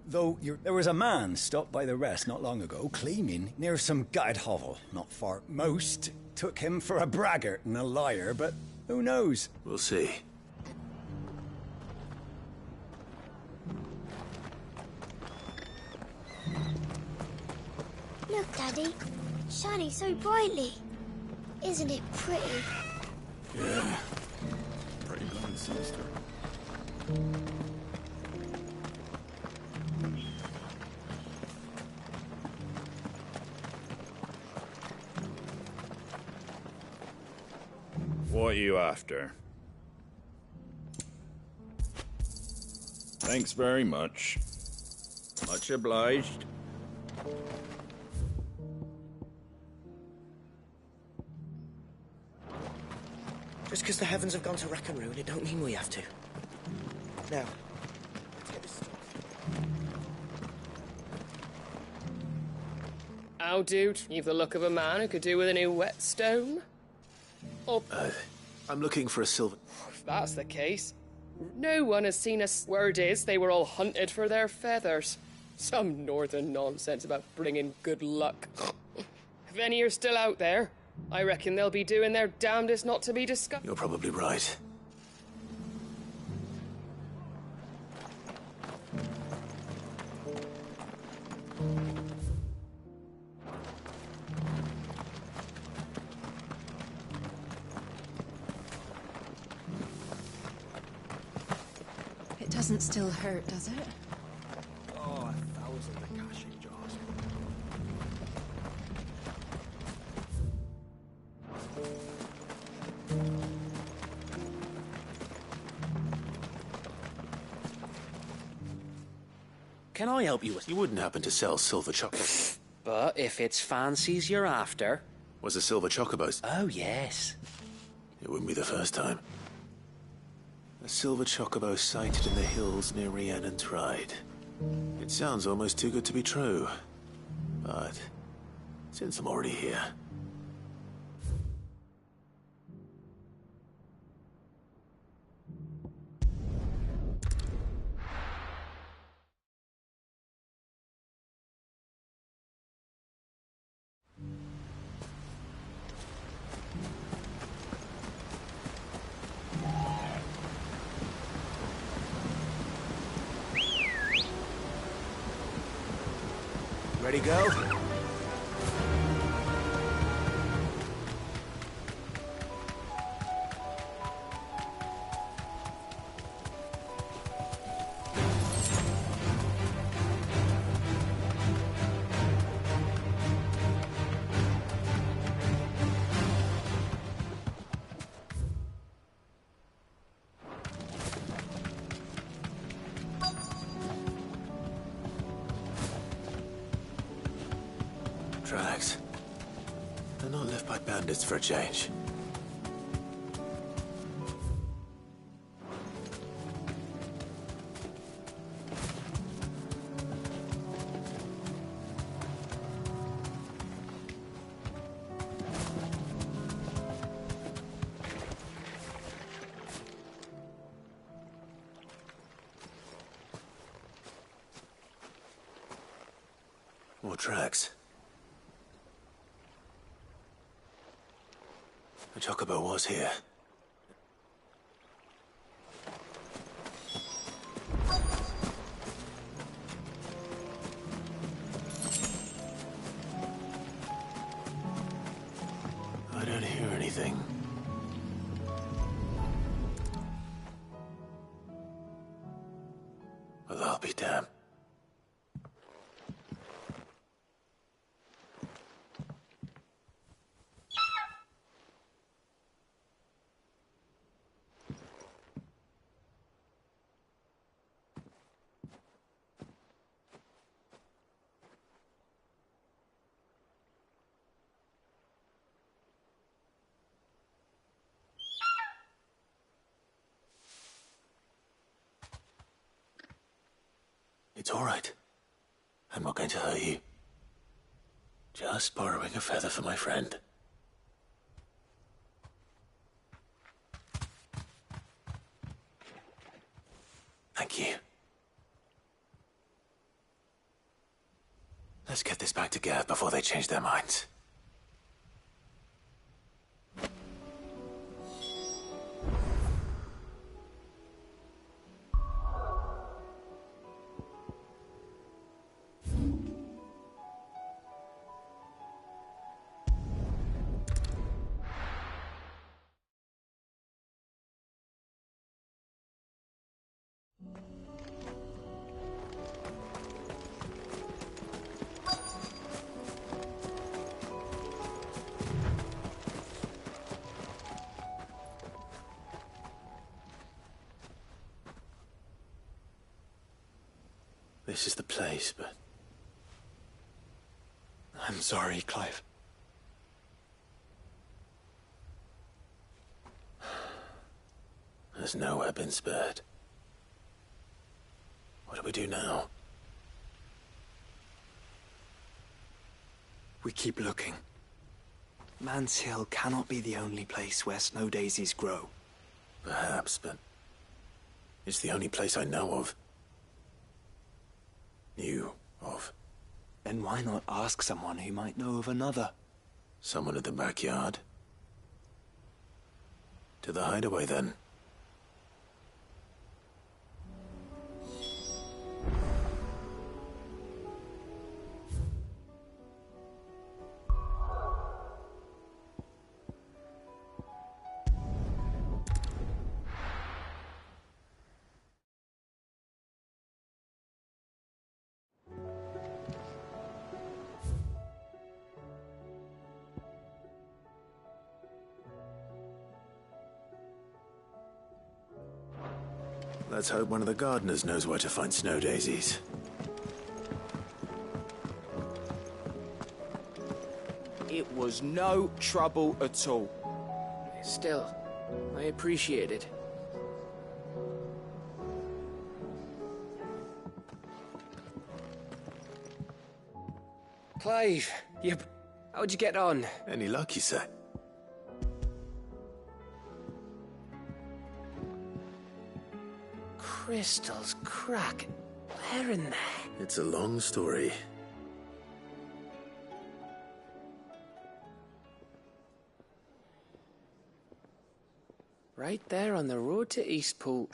Though there was a man stopped by the rest not long ago, claiming near some gutted hovel not far. Most took him for a braggart and a liar, but who knows?
We'll see.
Look, Daddy. Shining so brightly. Isn't it pretty?
Yeah. Pretty bloody sinister.
What are you after? Thanks very much. Much obliged.
Just because the heavens have gone to rack and ruin, it don't mean we have to. Now, let's get this...
How, dude? You've the look of a man who could do with a new whetstone. Or...
I'm looking for a silver...
If that's the case, no one has seen us. Word is, they were all hunted for their feathers. Some northern nonsense about bringing good luck. If any are still out there, I reckon they'll be doing their damnedest not to be discovered.
You're probably right.
It doesn't still hurt, does it?
Oh, 1,000 Akashi jars.
Can I help you with...
You wouldn't happen to sell silver chocolate.
But if it's fancies you're after...
Was a silver chocobo?
Oh, yes.
It wouldn't be the first time. A silver chocobo sighted in the hills near Rhiannon Tride. It sounds almost too good to be true. But since I'm already here...
Ready, go?
Tracks. They're not left by bandits for a change. More tracks. The chocobo was here. I don't hear anything. Well, I'll be damned. It's all right. I'm not going to hurt you. Just borrowing a feather for my friend. Thank you. Let's get this back to Gav before they change their minds. This is the place, but...
I'm sorry, Clive.
There's nowhere been spared. What do we do now?
We keep looking. Man's Hill cannot be the only place where snow daisies grow.
Perhaps, but... it's the only place I know of. Knew of.
Then why not ask someone who might know of another?
Someone at the backyard? To the hideaway, then. Let's hope one of the gardeners knows where to find snow daisies.
It was no trouble at all.
Still, I appreciate it. Clive, how'd you get on?
Any luck, you say?
Crystals cracking. Where in there?
It's a long story.
Right there on the road to Eastpool.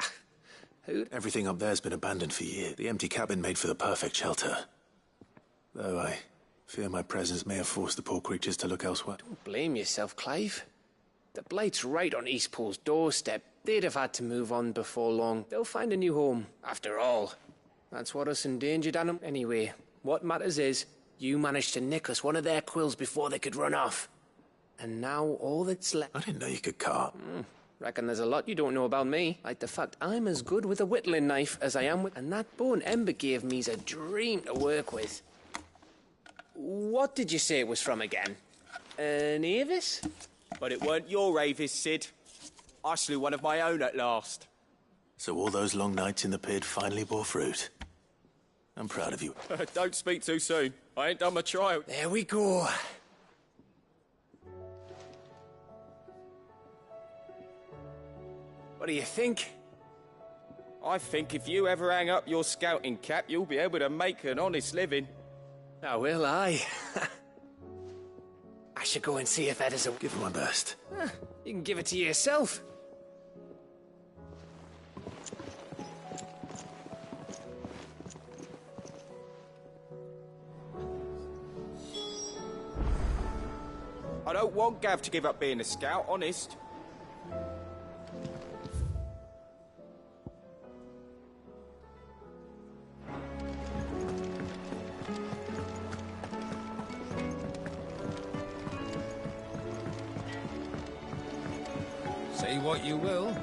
Everything up there's been abandoned for years. The empty cabin made for the perfect shelter. Though I fear my presence may have forced the poor creatures to look elsewhere.
Don't blame yourself, Clive. The Blight's right on Eastpool's doorstep. They'd have had to move on before long. They'll find a new home. After all, that's what us endangered animals... Anyway, what matters is, you managed to nick us one of their quills before they could run off. And now all that's left...
I didn't know you could carve.
Reckon there's a lot you don't know about me. Like the fact I'm as good with a whittling knife as I am with... And that bone Ember gave me's a dream to work with. What did you say it was from again? An Avis?
But it weren't your Avis, Sid. I slew one of my own at last.
So all those long nights in the pit finally bore fruit. I'm proud of you.
Don't speak too soon. I ain't done my trial.
There we go. What do you think?
I think if you ever hang up your scouting cap, you'll be able to make an honest living.
Oh, will I? I should go and see if Ed is a...
Give it my best.
You can give it to yourself.
I don't want Gav to give up being a scout, honest.
Say what you will.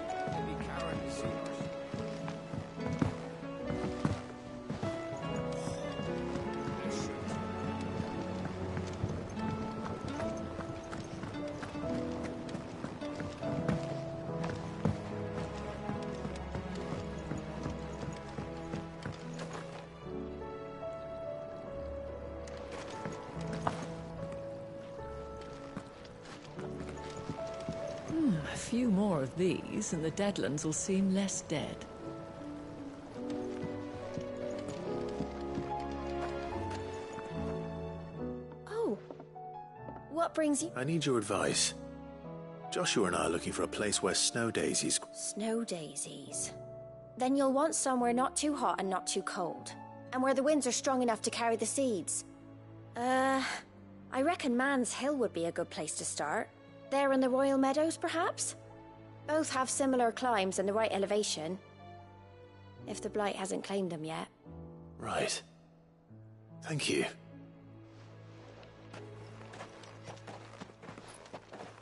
few more of these, and the Deadlands will seem less dead.
Oh. What brings you...
I need your advice. Joshua and I are looking for a place where snow daisies...
Snow daisies. Then you'll want somewhere not too hot and not too cold. And where the winds are strong enough to carry the seeds. I reckon Man's Hill would be a good place to start. There in the Royal Meadows, perhaps? Both have similar climbs and the right elevation. If the Blight hasn't claimed them yet.
Right. Thank you.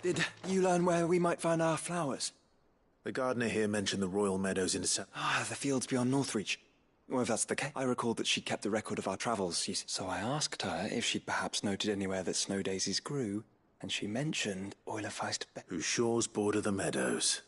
Did you learn where we might find our flowers?
The gardener here mentioned the Royal Meadows in the
the fields beyond Northreach. Well, if that's the case, I recalled that she kept the record of our travels, so I asked her if she'd perhaps noted anywhere that snow daisies grew, and she mentioned Oilerfeist
whose shores border the meadows.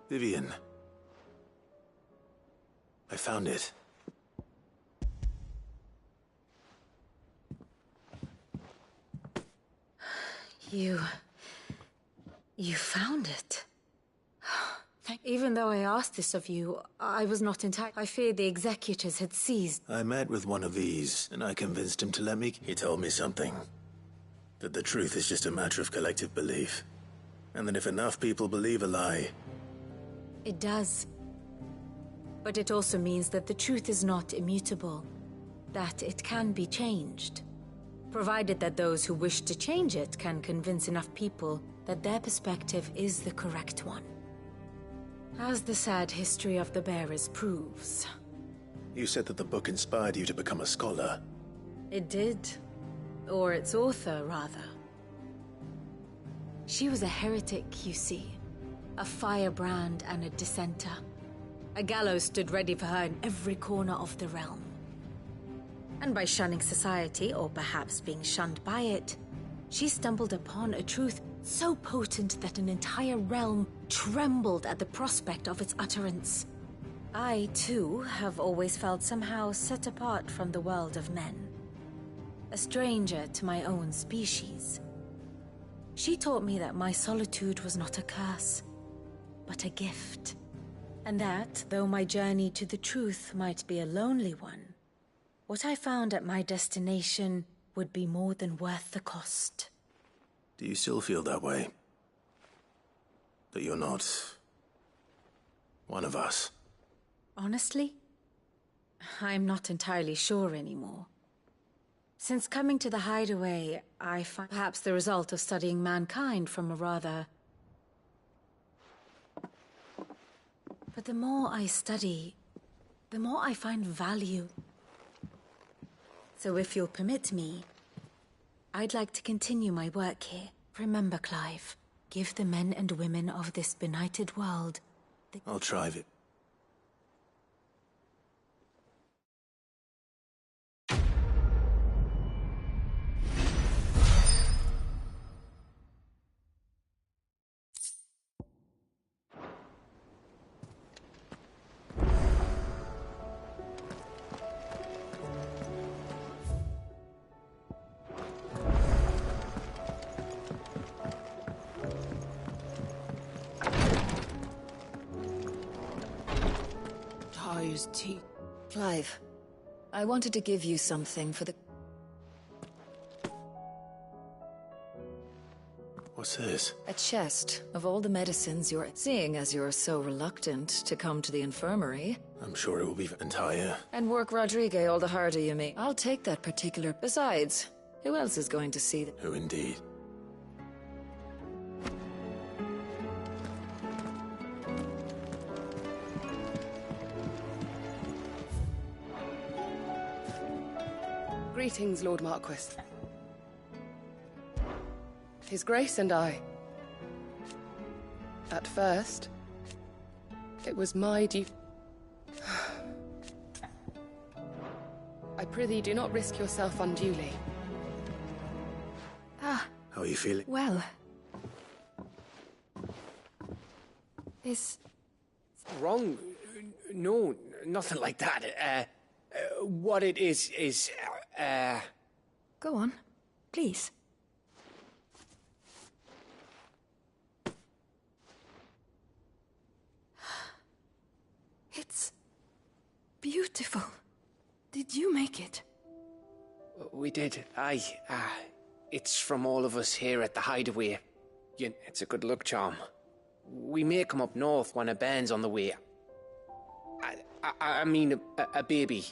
Vivian. I found it.
You found it. Even though I asked this of you, I was not entirely... I feared the executors had seized...
I met with one of these, and I convinced him to let me... He told me something. That the truth is just a matter of collective belief. And that if enough people believe a lie...
It does. But it also means that the truth is not immutable. That it can be changed. Provided that those who wish to change it can convince enough people that their perspective is the correct one. As the sad history of the Bearers proves.
You said that the book inspired you to become a scholar.
It did. Or its author, rather. She was a heretic, you see. A firebrand and a dissenter. A gallows stood ready for her in every corner of the realm. And by shunning society, or perhaps being shunned by it, she stumbled upon a truth so potent that an entire realm trembled at the prospect of its utterance. I, too, have always felt somehow set apart from the world of men. A stranger to my own species. She taught me that my solitude was not a curse, but a gift. And that, though my journey to the truth might be a lonely one, what I found at my destination would be more than worth the cost.
Do you still feel that way? That you're not... one of us?
Honestly, I'm not entirely sure anymore. Since coming to the Hideaway, I find perhaps the result of studying mankind from a rather... But the more I study, the more I find value. So if you'll permit me, I'd like to continue my work here. Remember, Clive, give the men and women of this benighted world the...
I'll try it.
Clive, I wanted to give you something for the...
What's this?
A chest of all the medicines you're... Seeing as you're so reluctant to come to the infirmary...
I'm sure it will be entire.
And work Rodrigue all the harder you make. I'll take that particular... Besides, who else is going to see...
Who indeed?
Greetings, Lord Marquis. His Grace and I. At first, it was my duty. I prithee, do not risk yourself unduly.
How are you feeling?
Well... Is...
Wrong? No, nothing like that. What it is...
Go on, please. It's... beautiful. Did you make it?
We did. Aye. It's from all of us here at the Hideaway. It's a good luck charm. We may come up north when a band's on the way. I mean a baby.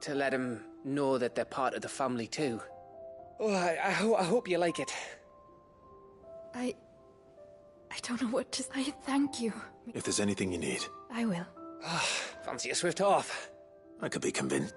To let him know that they're part of the family too. Oh, I hope you like it.
I don't know what to say. Thank you.
If there's anything you need,
I will.
Fancy a swift off.
I could be convinced.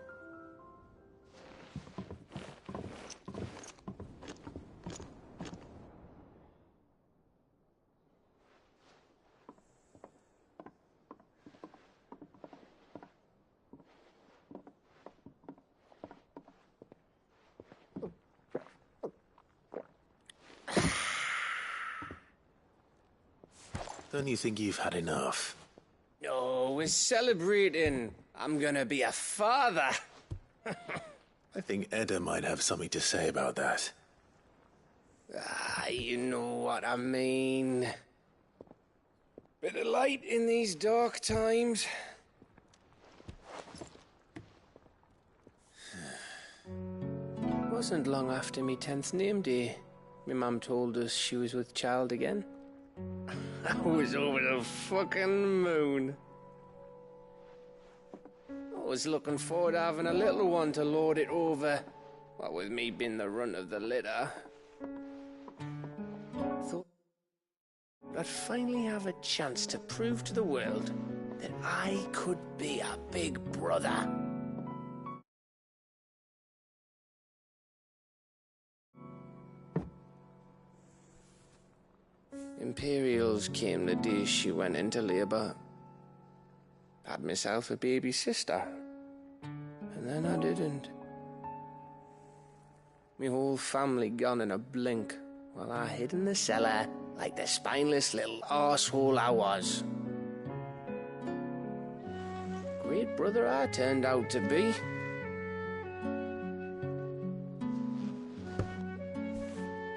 Don't you think you've had enough?
Oh, we're celebrating. I'm gonna be a father.
I think Edda might have something to say about that.
You know what I mean. Bit of light in these dark times. Wasn't long after me 10th name day. My mum told us she was with child again. I was over the fucking moon. I was looking forward to having a little one to lord it over, what with me being the runt of the litter. Thought I'd finally have a chance to prove to the world that I could be a big brother. Imperials came the day she went into labour. Had myself a baby sister. And then I didn't. Me whole family gone in a blink, while I hid in the cellar like the spineless little arsehole I was. Great brother I turned out to be.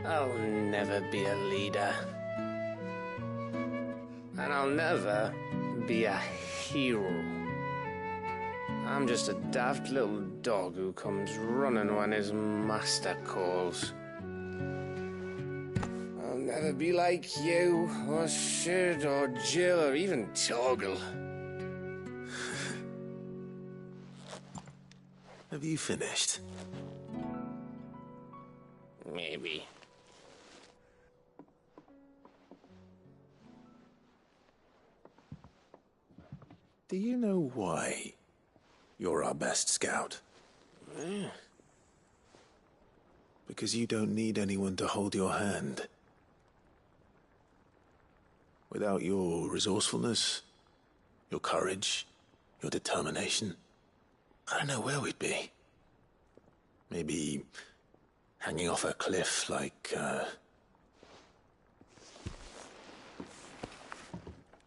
I'll never be a leader. And I'll never be a hero. I'm just a daft little dog who comes running when his master calls. I'll never be like you, or Sid, or Jill, or even Torgal.
Have you finished?
Maybe.
Do you know why you're our best scout?
Yeah.
Because you don't need anyone to hold your hand. Without your resourcefulness, your courage, your determination, I don't know where we'd be. Maybe hanging off a cliff like,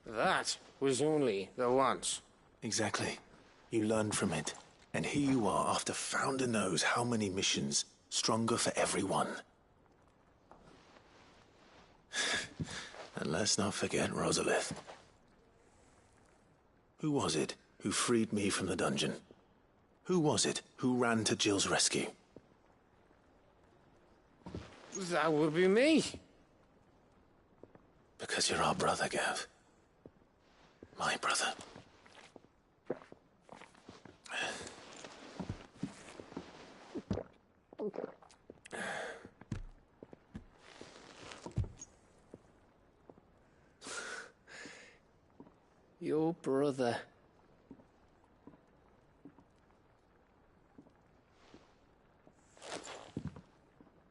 That was only the once.
Exactly. You learned from it. And here you are after Founder knows how many missions, stronger for everyone. And let's not forget Rosalith. Who was it who freed me from the dungeon? Who was it who ran to Jill's rescue?
That would be me.
Because you're our brother, Gav. My brother.
Your brother.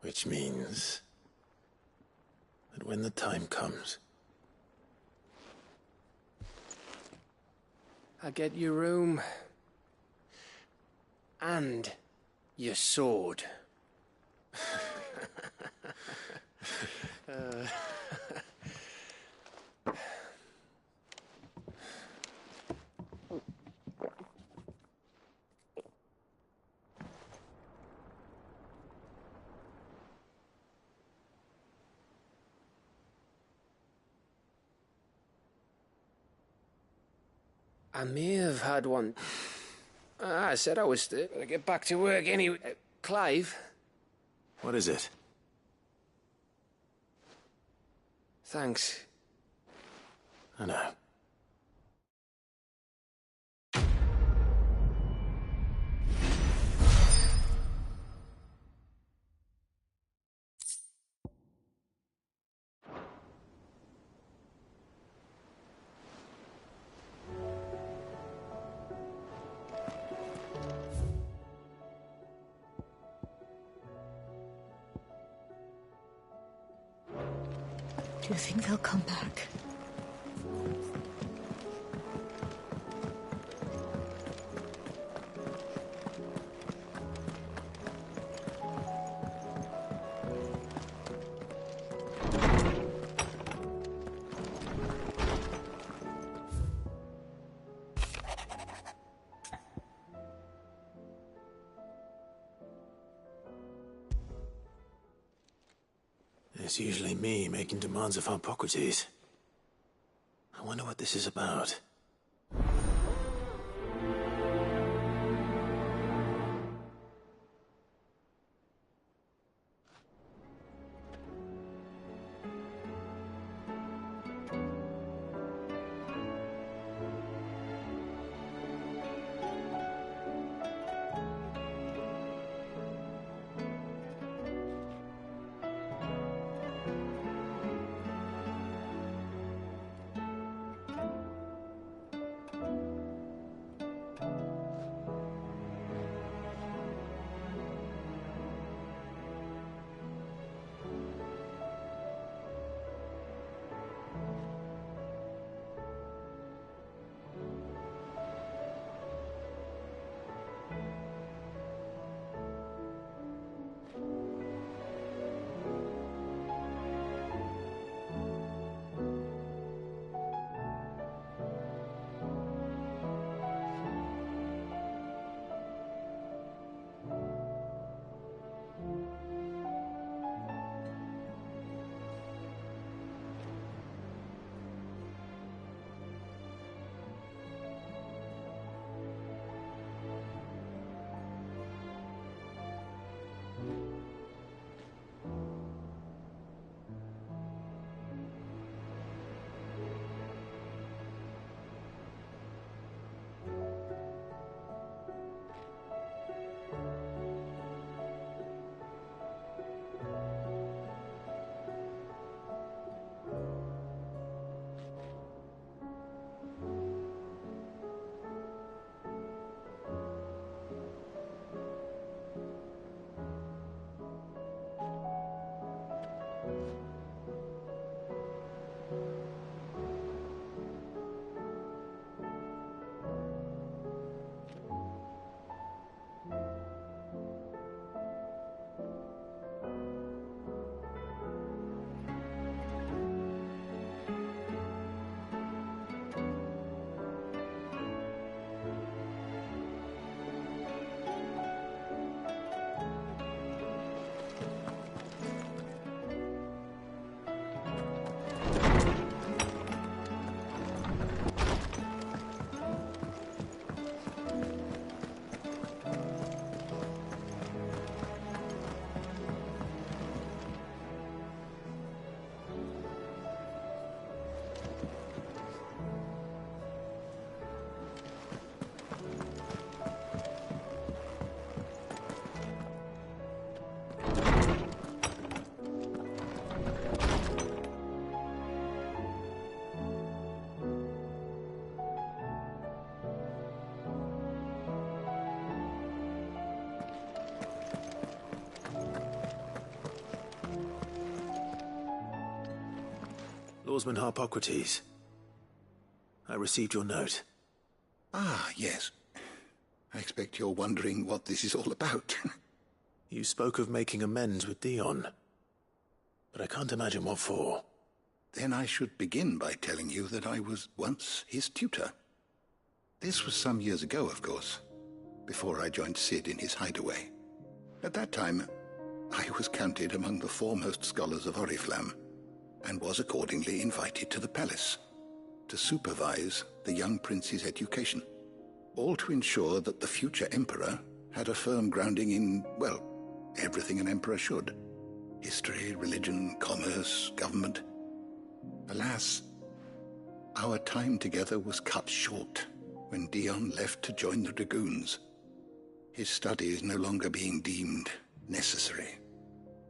Which means that when the time comes,
I get your room. And your sword. I may have had one. I said I was gonna get back to work anyway. Clive?
What is it?
Thanks.
I know.
Do you think they'll come back?
It's usually me making demands of Harpocrates. I wonder what this is about. Lawsman Harpocrates, I received your note.
Ah, yes. I expect you're wondering what this is all about.
You spoke of making amends with Dion, but I can't imagine what for.
Then I should begin by telling you that I was once his tutor. This was some years ago, of course, before I joined Cid in his hideaway. At that time, I was counted among the foremost scholars of Oriflamme, and was accordingly invited to the palace to supervise the young prince's education, all to ensure that the future emperor had a firm grounding in, well, everything an emperor should. History, religion, commerce, government. Alas, our time together was cut short when Dion left to join the Dragoons, his studies no longer being deemed necessary.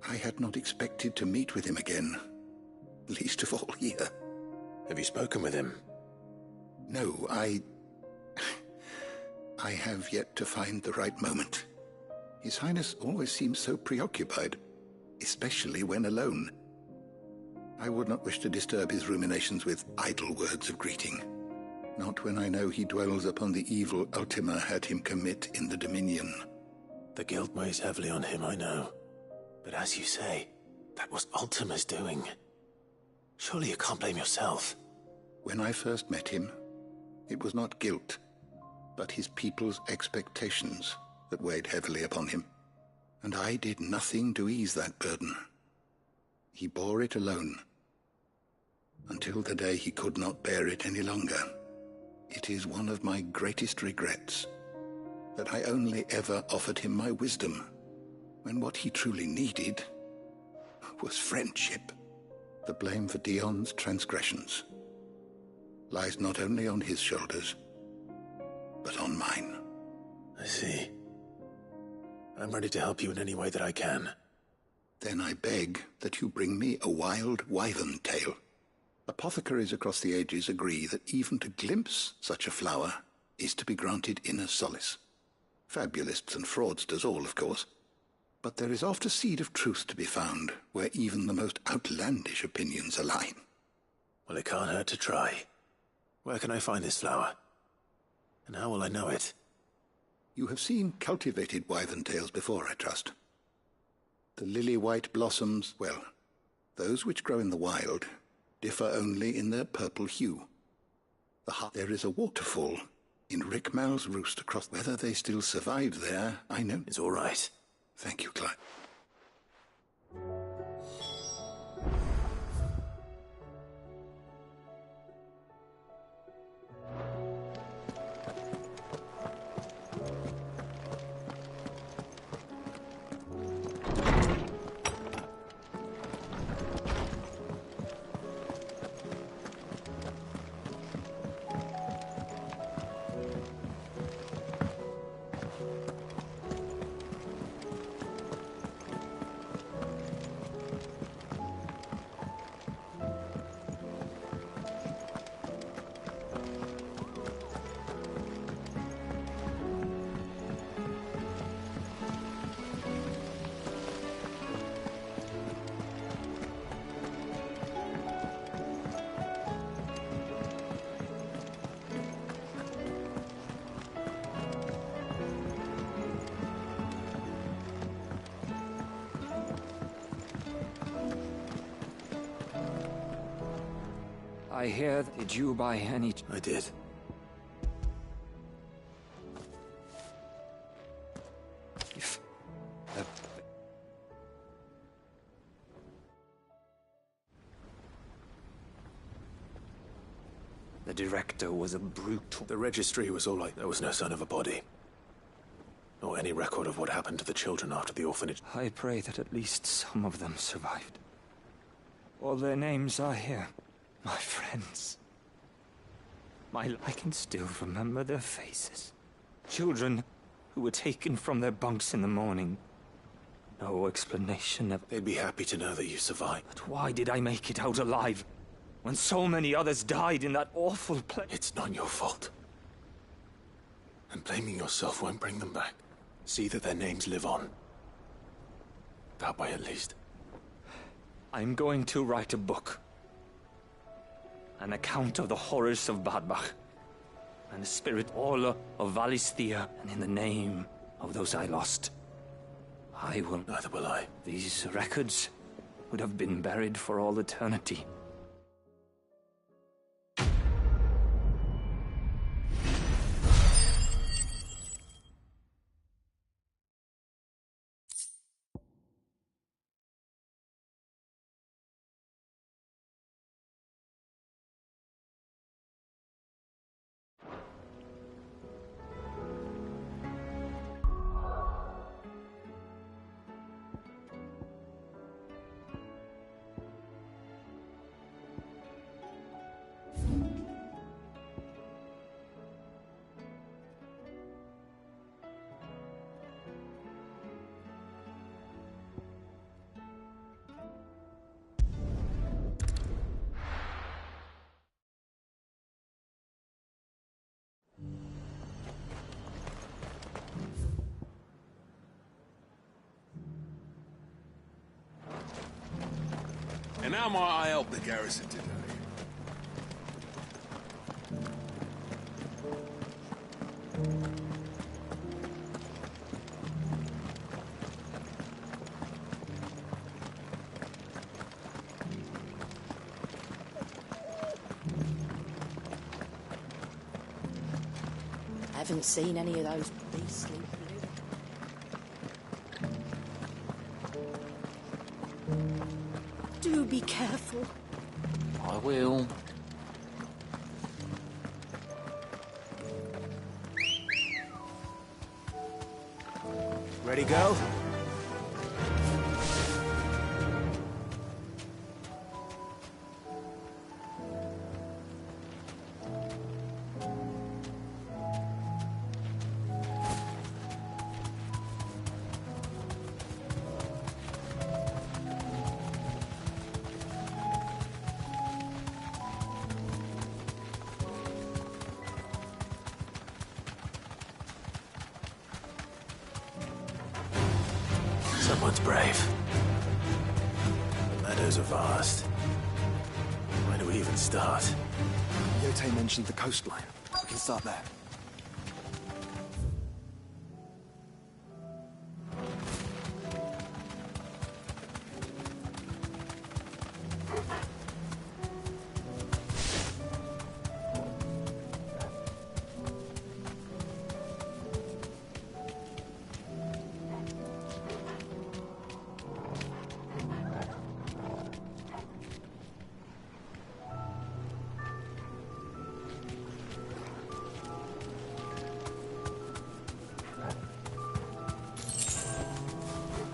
I had not expected to meet with him again, least of all here.
Have you spoken with him?
No, I have yet to find the right moment. His Highness always seems so preoccupied, especially when alone. I would not wish to disturb his ruminations with idle words of greeting, not when I know he dwells upon the evil Ultima had him commit in the Dominion.
The guilt weighs heavily on him, I know. But as you say, that was Ultima's doing. Surely you can't blame yourself.
When I first met him, it was not guilt, but his people's expectations that weighed heavily upon him. And I did nothing to ease that burden. He bore it alone, until the day he could not bear it any longer. It is one of my greatest regrets that I only ever offered him my wisdom, when what he truly needed was friendship. The blame for Dion's transgressions lies not only on his shoulders, but on mine.
I see. I'm ready to help you in any way that I can.
Then I beg that you bring me a wild wyvern tail. Apothecaries across the ages agree that even to glimpse such a flower is to be granted inner solace. Fabulists and fraudsters all, of course. But there is oft a seed of truth to be found where even the most outlandish opinions align.
Well, it can't hurt to try. Where can I find this flower? And how will I know it?
You have seen cultivated wyvern tails before, I trust. The lily-white blossoms, well, those which grow in the wild, differ only in their purple hue. There is a waterfall in Rickmal's roost across. Whether they still survive there, I know.
It's all right.
Thank you, Clive.
I hear, did you by any...
I did.
If... The director was a brute.
The registry was all there was no sign of a body. Or any record of what happened to the children after the orphanage.
I pray that at least some of them survived. All their names are here. My friends. I can still remember their faces. Children who were taken from their bunks in the morning. No explanation.
They'd be happy to know that you survived.
But why did I make it out alive? When so many others died in that awful place.
It's not your fault. And blaming yourself won't bring them back. See that their names live on. That way at least.
I'm going to write a book. An account of the horrors of Bad Bach. and the spirit all of Valisthea, and in the name of those I lost, I will...
Neither will I.
These records would have been buried for all eternity.
And how might I help the garrison today?
Haven't seen any of those beastly... Do be careful.
I will.
Ready, go?
Someone's brave. The meadows are vast. Where do we even start?
Yotei mentioned the coastline. We can start there.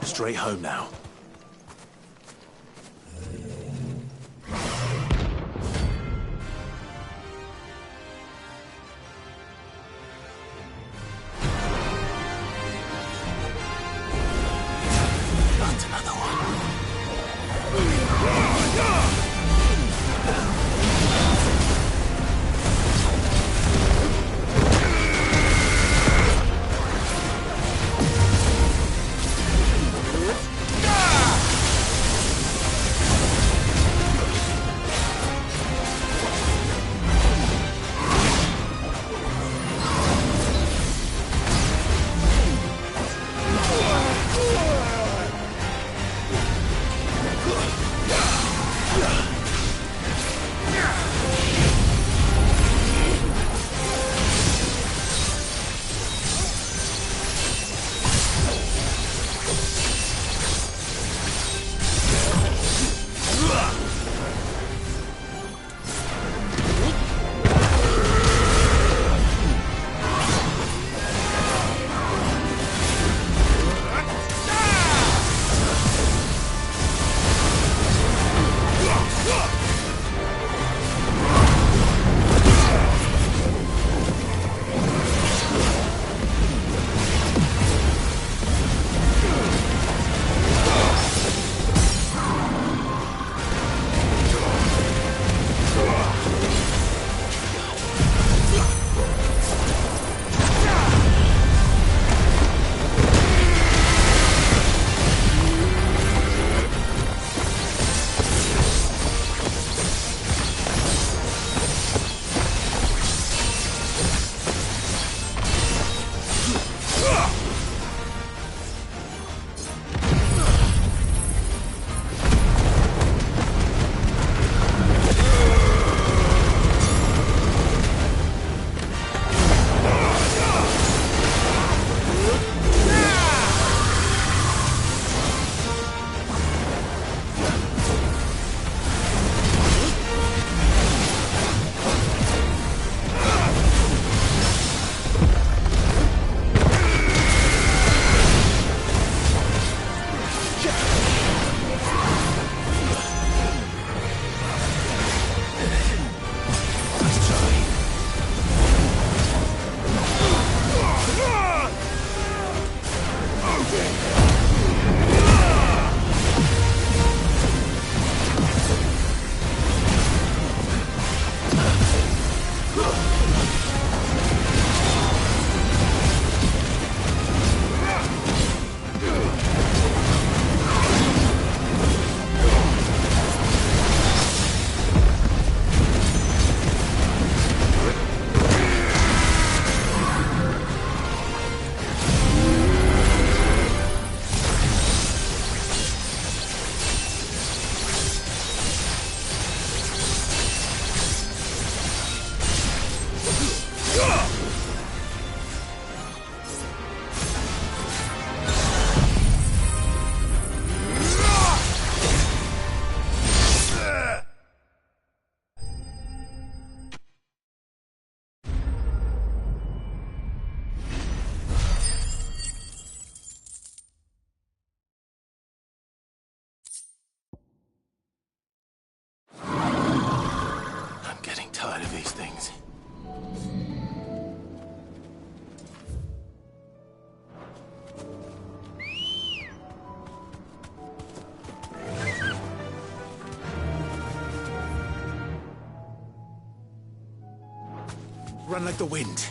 Straight home now. Not another one.
Go!
Run like the wind.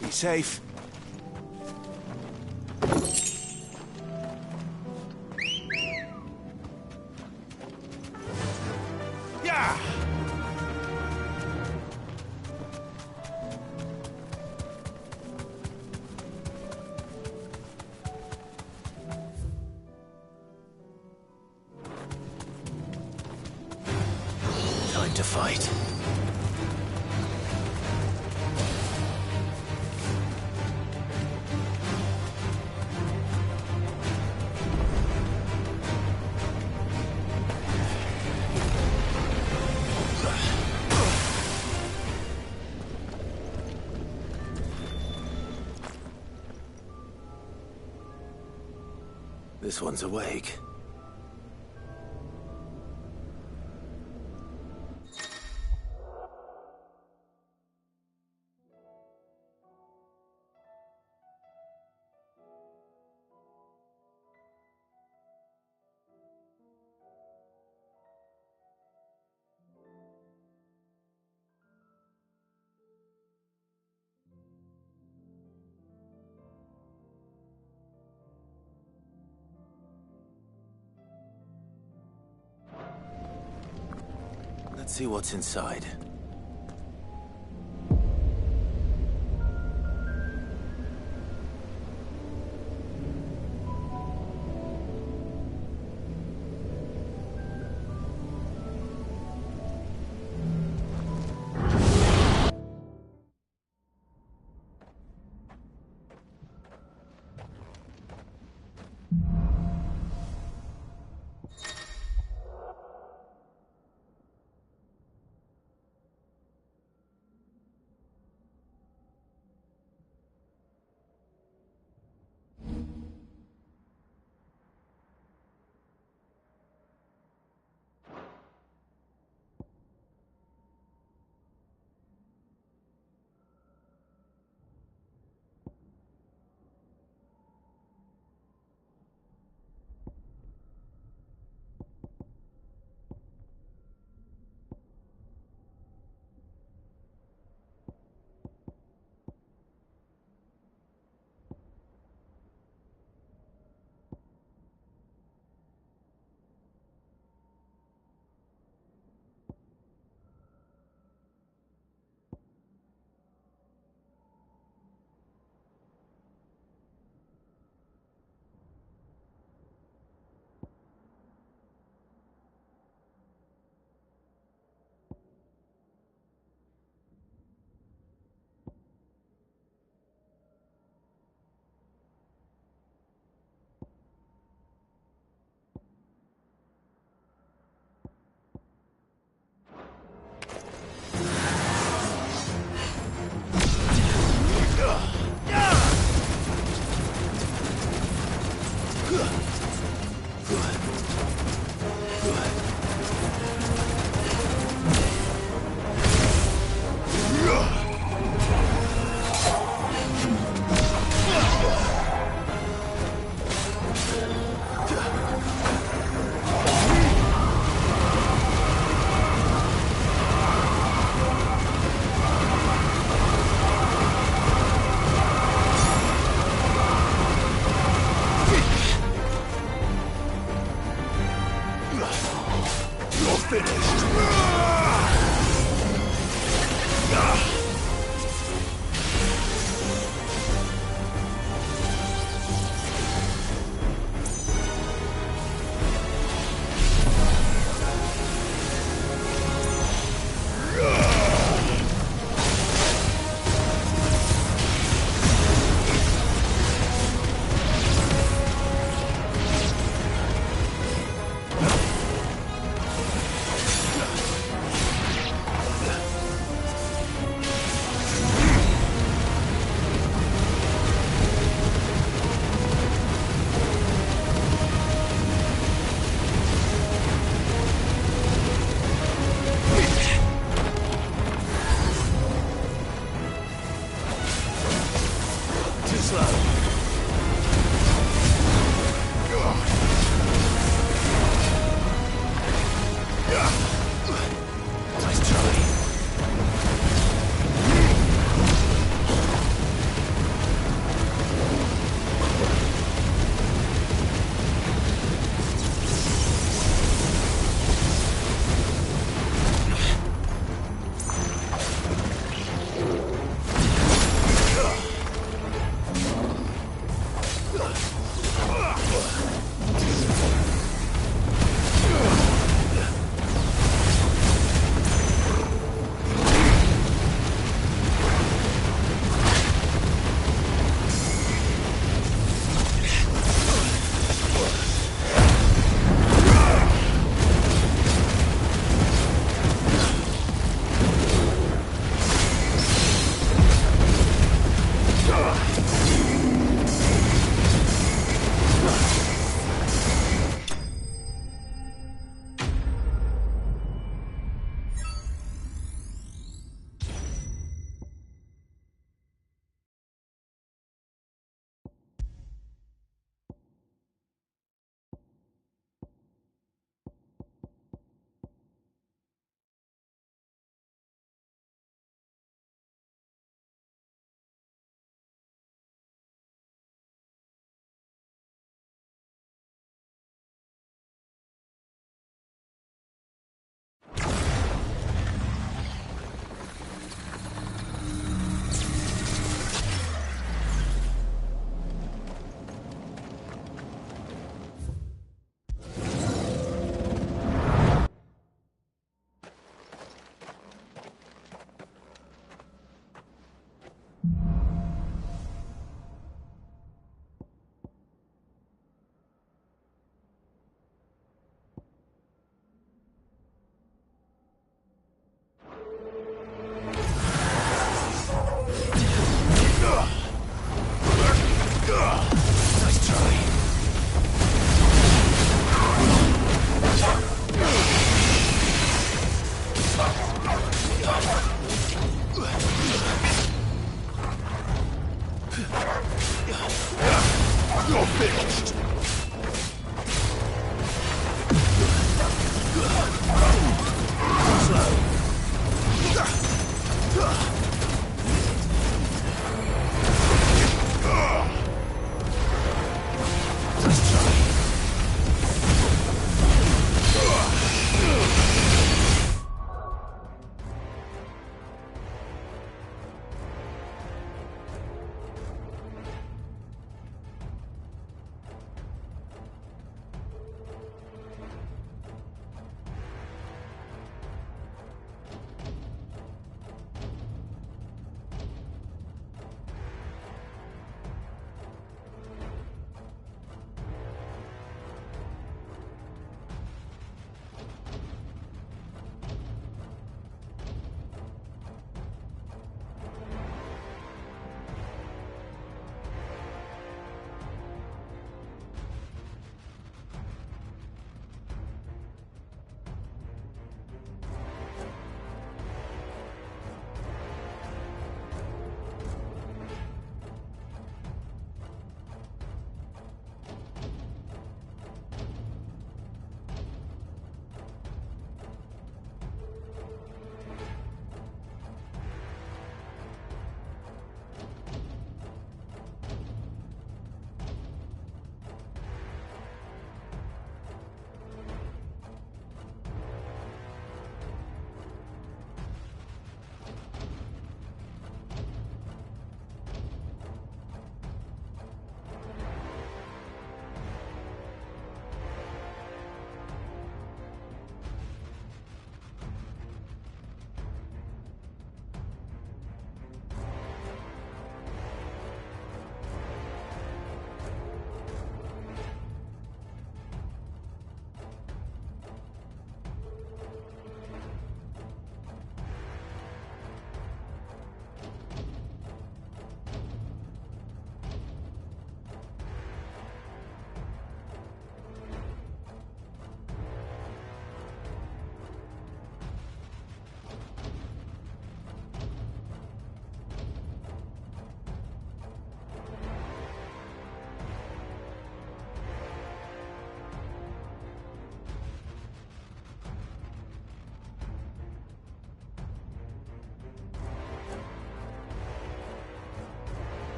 Be safe. Yeah!
Time to fight. This one's awake. Let's see what's inside.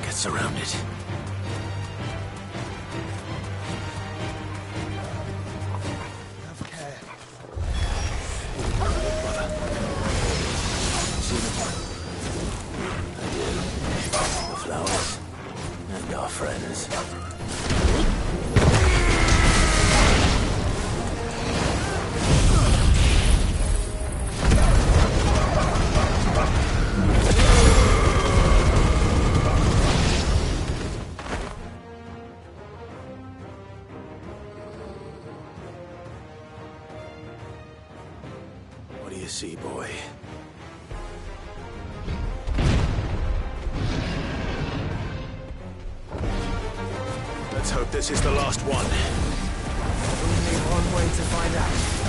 can't get surrounded.
Have care.
Brother. See them? I do. The flowers. And our friends. What do you see, boy? Let's hope this is the last one.
Only one way to find out.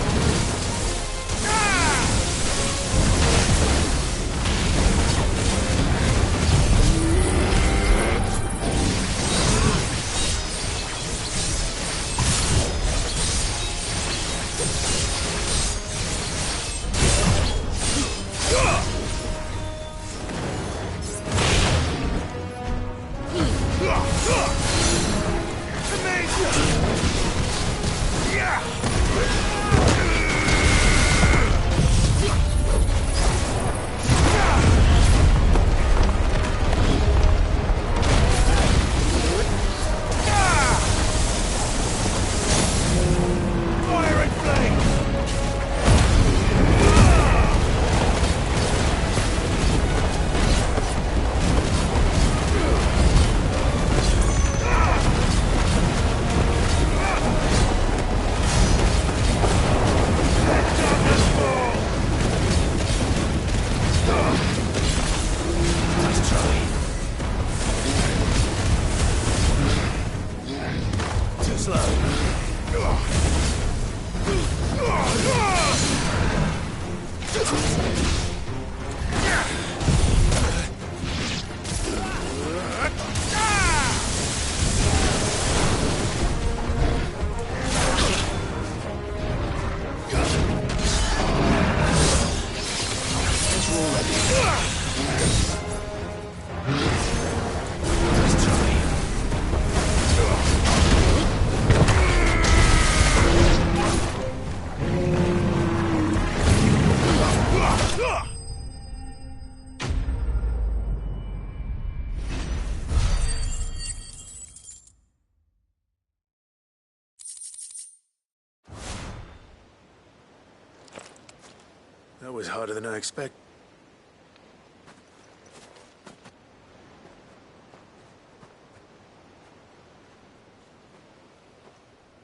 That was harder than I expected.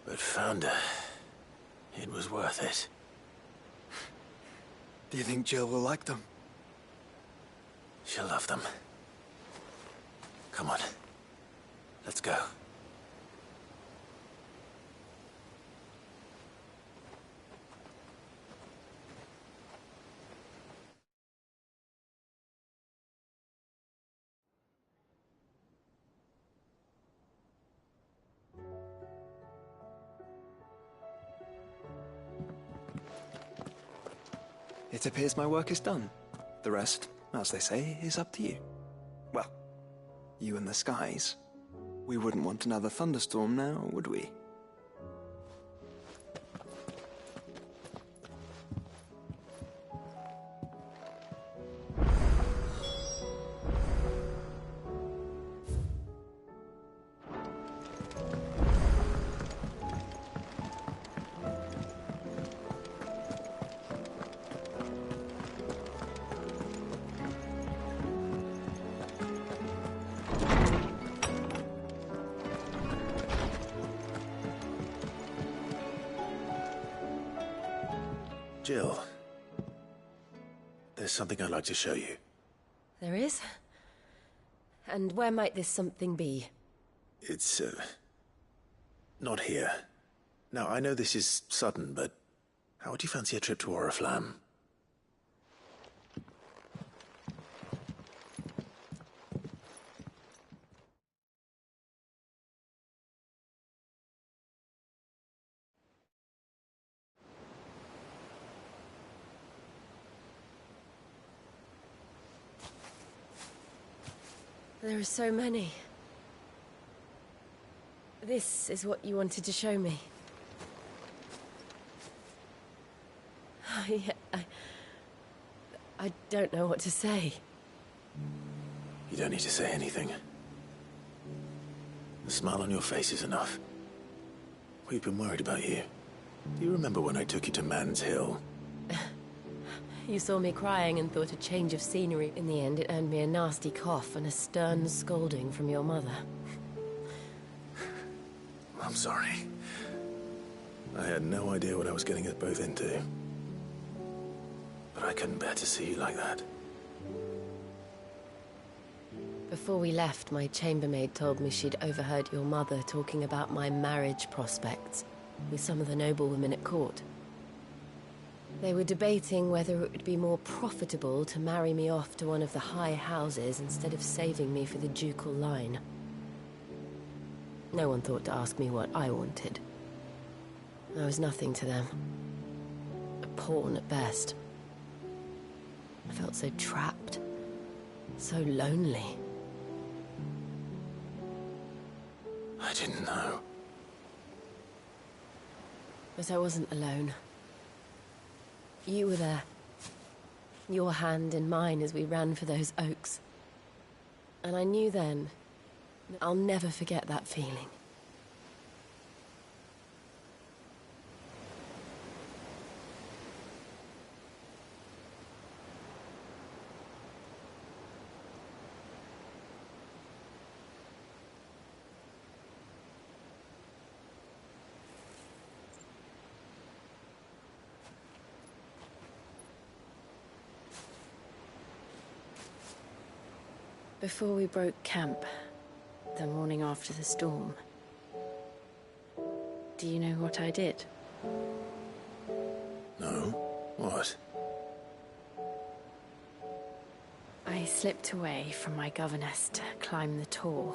But found her. It was worth it.
Do you think Jill will like them?
She'll love them. Come on. Let's go.
It appears my work is done. The rest, as they say, is up to you. Well, you and the skies. We wouldn't want another thunderstorm now, would we?
Jill, there's something I'd like to show you.
There is? And where might this something be?
It's, not here. Now, I know this is sudden, but how would you fancy a trip to Oriflamme?
There are so many. This is what you wanted to show me. I don't know what to say.
You don't need to say anything. The smile on your face is enough. We've been worried about you. Do you remember when I took you to Man's Hill?
You saw me crying and thought a change of scenery. In the end, it earned me a nasty cough and a stern scolding from your mother.
I'm sorry. I had no idea what I was getting us both into. But I couldn't bear to see you like that.
Before we left, my chambermaid told me she'd overheard your mother talking about my marriage prospects with some of the noblewomen at court. They were debating whether it would be more profitable to marry me off to one of the high houses instead of saving me for the ducal line. No one thought to ask me what I wanted. I was nothing to them. A pawn at best. I felt so trapped, so lonely.
I didn't know.
But I wasn't alone. You were there. Your hand in mine as we ran for those oaks. And I knew then, I'll never forget that feeling. Before we broke camp, the morning after the storm, do you know what I did?
No? What?
I slipped away from my governess to climb the Tor.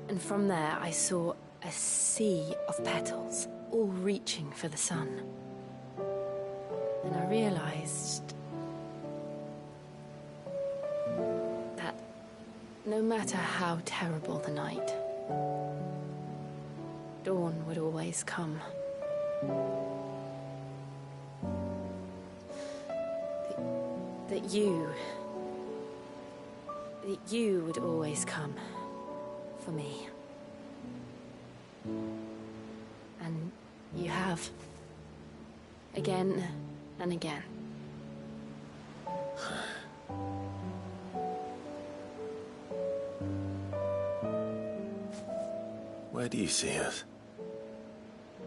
And from there I saw a sea of petals, all reaching for the sun. And I realized that no matter how terrible the night, dawn would always come. That you would always come for me. And you have. Again and again.
Where do you see us?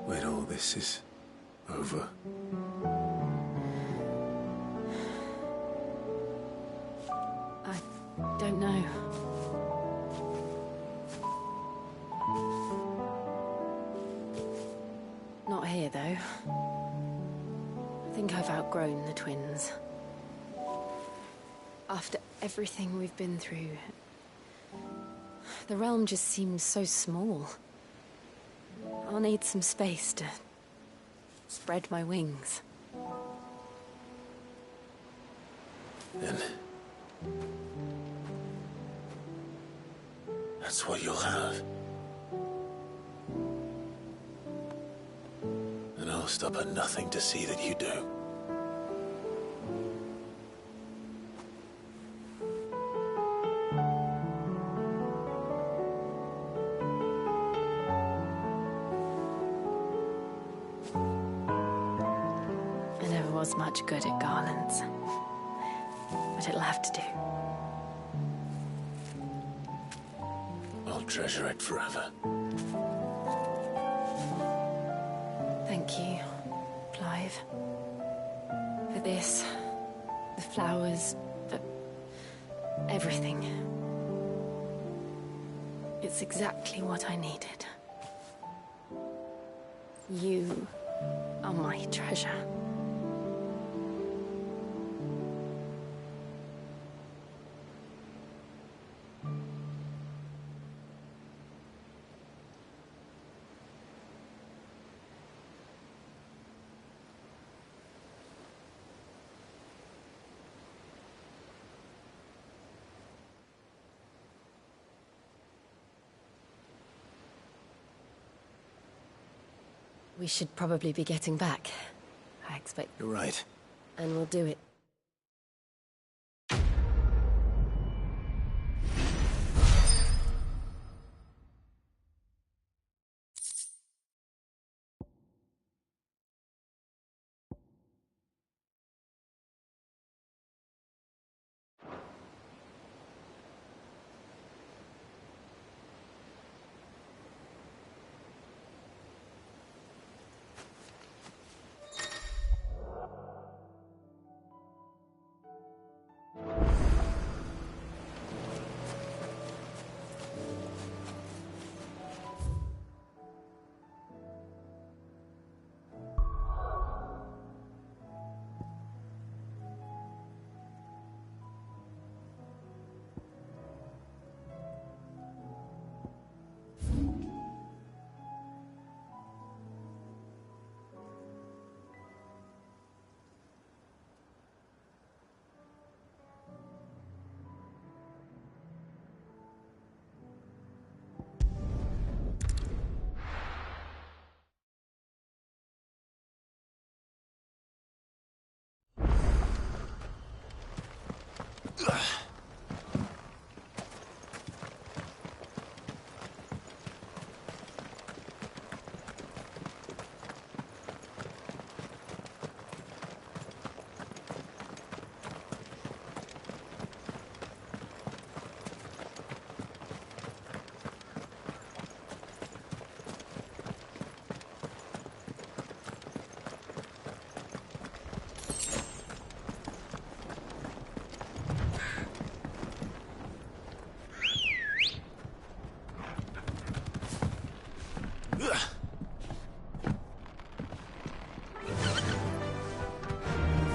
When all this is over?
I don't know. Not here, though. I think I've outgrown the twins. After everything we've been through, the realm just seems so small. I'll need some space to spread my wings.
Then that's what you'll have. And I'll stop at nothing to see that you do.
I never was much good at garlands, but it'll have to do.
I'll treasure it forever.
Thank you, Clive. For this, the flowers, for everything. It's exactly what I needed. You are my treasure.
We should probably be getting back. I expect...
You're right.
And we'll do it.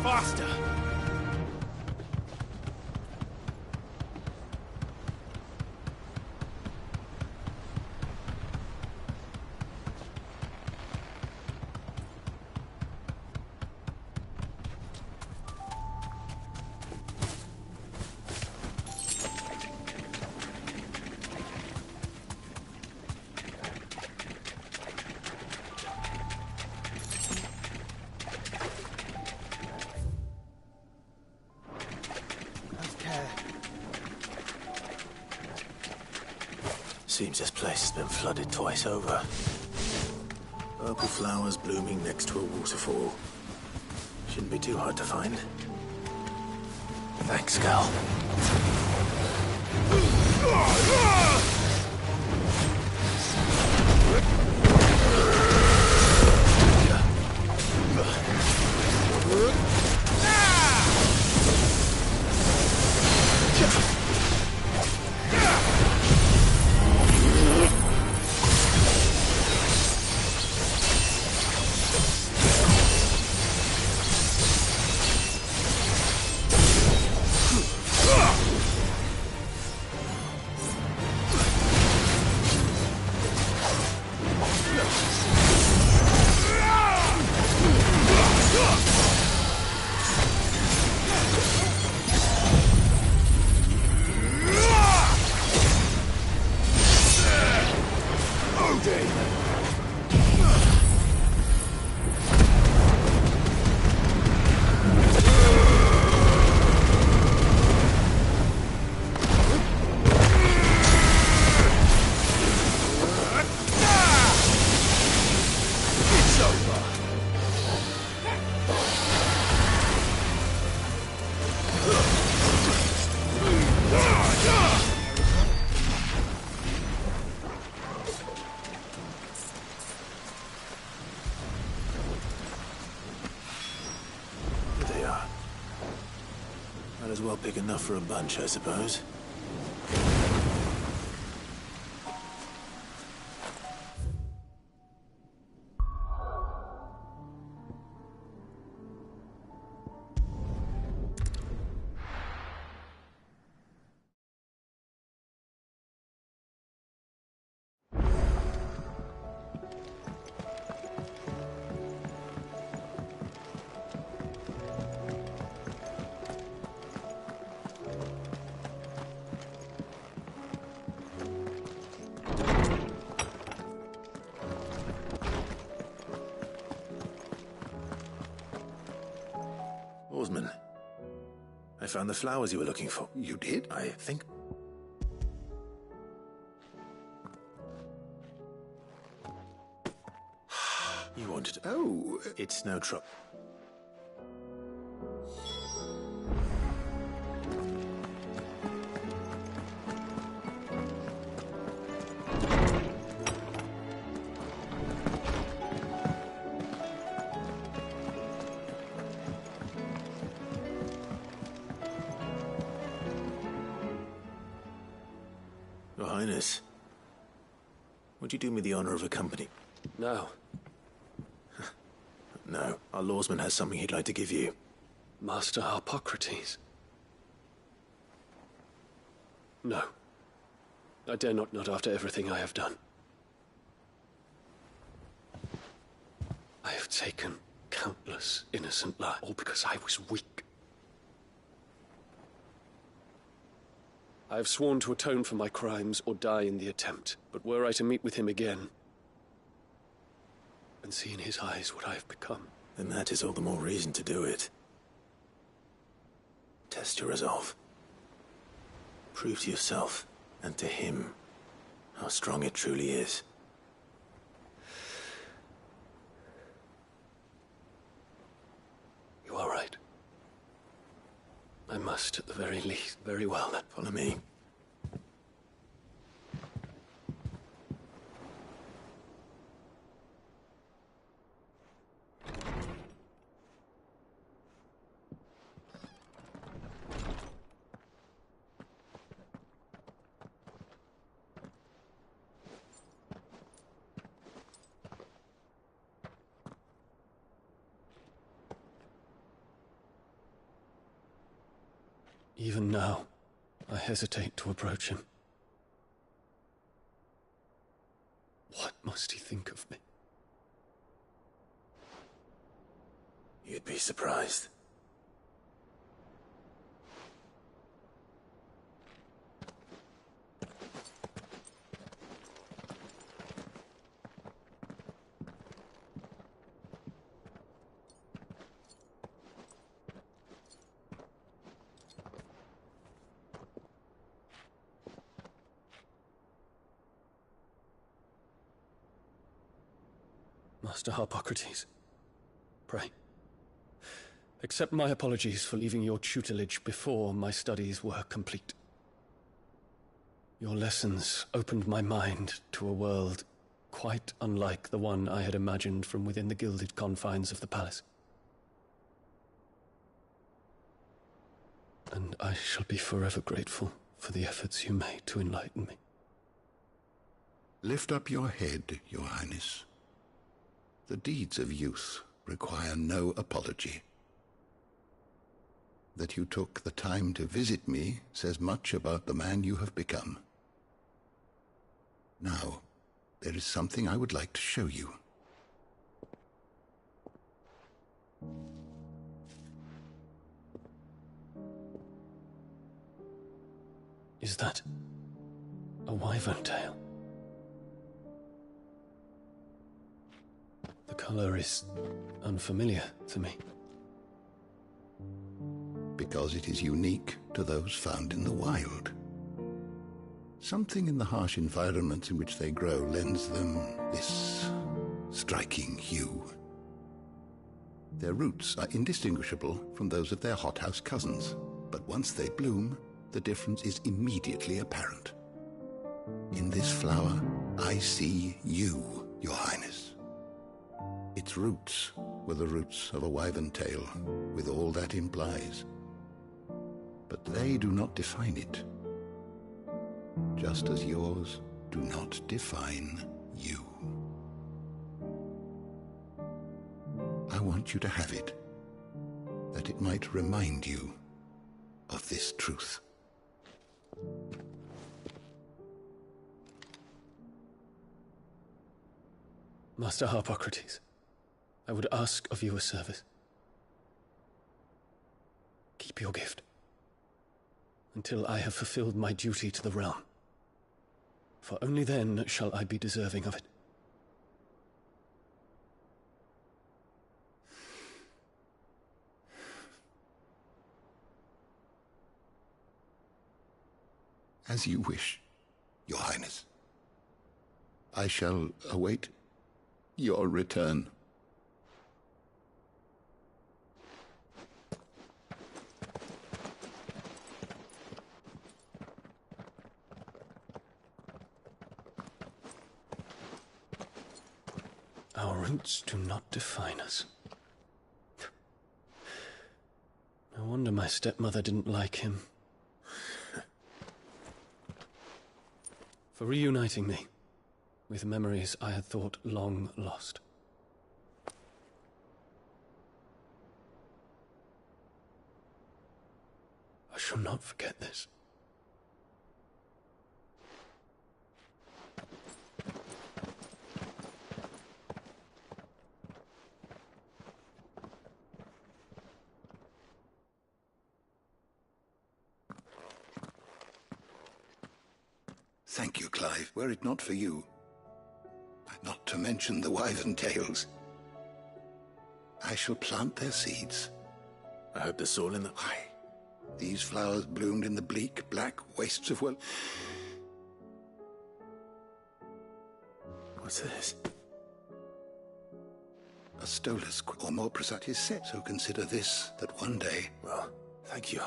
Faster! Seems this place has been flooded twice over. Purple flowers blooming next to a waterfall. Shouldn't be too hard to find. Thanks, Cal. Well, big enough for a bunch, I suppose. found the flowers you were looking for.
You did?
I think... You wanted...
Oh...
It's no trouble. Your Highness, would you do me the honor of accompanying?
No.
No, our lawsman has something he'd like to give you.
Master Harpocrates. No. I dare not after everything I have done. I have taken countless innocent lives, all because I was weak. I have sworn to atone for my crimes or die in the attempt, but were I to meet with him again and see in his eyes what I have become,
then that is all the more reason to do it. Test your resolve. Prove to yourself and to him how strong it truly is.
You are right. I must, at the very least. Very well, then.
Follow me.
Even now, I hesitate to approach him. What must he think of me?
You'd be surprised.
Master Harpocrates, pray, accept my apologies for leaving your tutelage before my studies were complete. Your lessons opened my mind to a world quite unlike the one I had imagined from within the gilded confines of the palace. And I shall be forever grateful for the efforts you made to enlighten me.
Lift up your head, Your Highness. The deeds of youth require no apology. That you took the time to visit me says much about the man you have become. Now, there is something I would like to show you.
Is that a wyvern tail? The color is unfamiliar to me.
Because it is unique to those found in the wild. Something in the harsh environments in which they grow lends them this striking hue. Their roots are indistinguishable from those of their hothouse cousins, but once they bloom, the difference is immediately apparent. In this flower, I see you, Your Highness. Its roots were the roots of a wyvern tail, with all that implies. But they do not define it, just as yours do not define you. I want you to have it, that it might remind you of this truth.
Master Harpocrates, I would ask of you a service. Keep your gift until I have fulfilled my duty to the realm, for only then shall I be deserving of it.
As you wish, Your Highness. I shall await your return.
Our roots do not define us. No wonder my stepmother didn't like him. For reuniting me with memories I had thought long lost. I shall not forget this.
Thank you, Clive. Were it not for you, not to mention the wyvern tails, I shall plant their seeds.
I hope the soil in the...
Why? These flowers bloomed in the bleak, black wastes of, well...
What's this?
A stolus, or more precisely set. So consider this, that one day...
Well, thank you.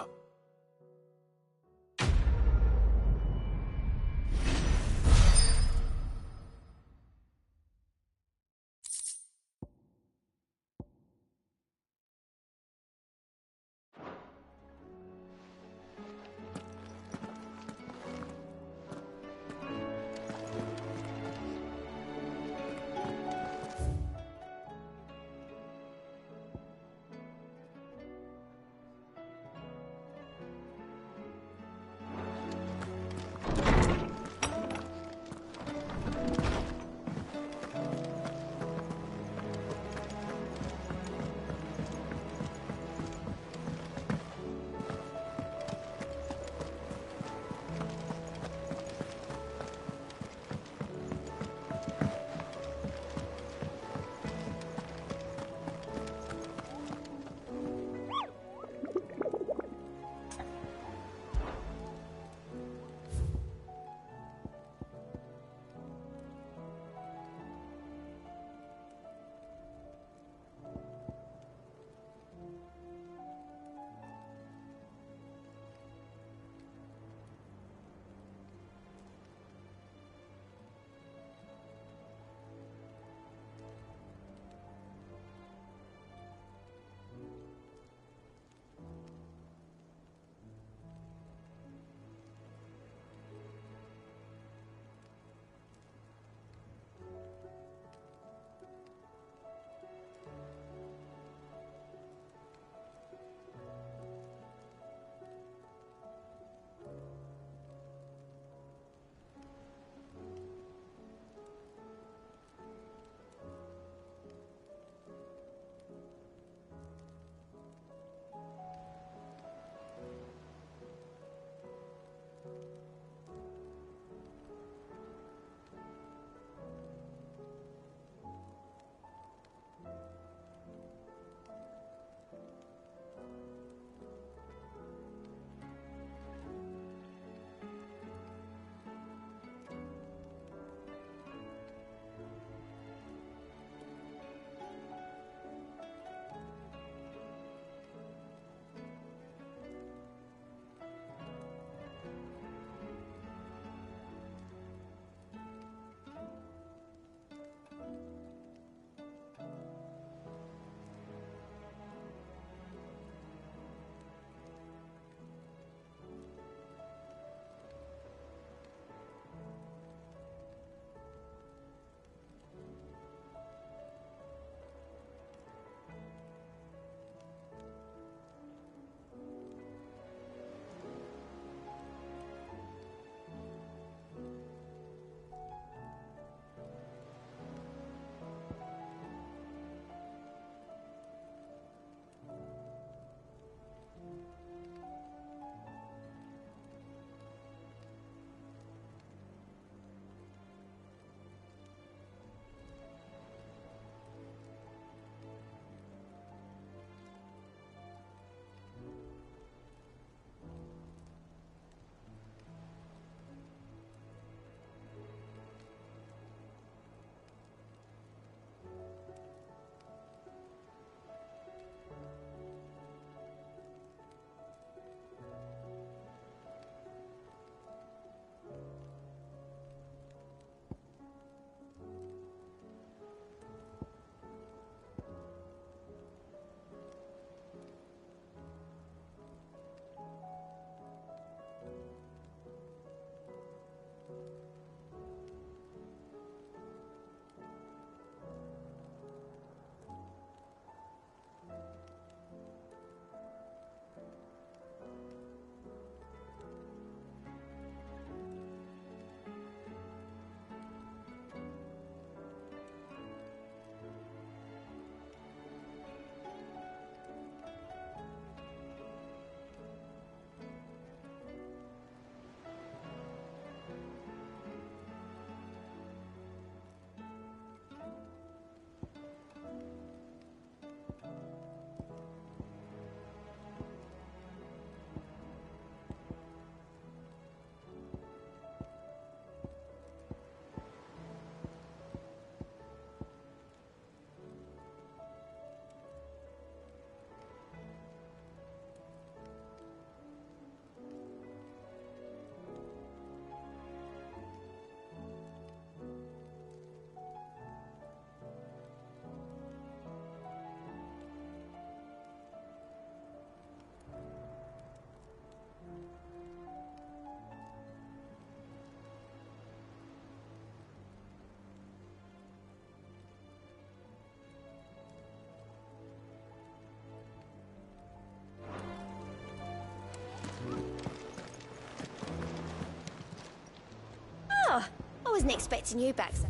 wasn't expecting you back, sir.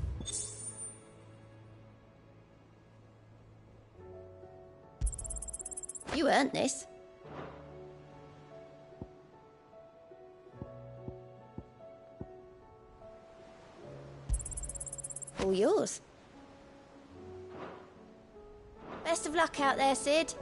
You earned this. All yours. Best of luck out there, Sid.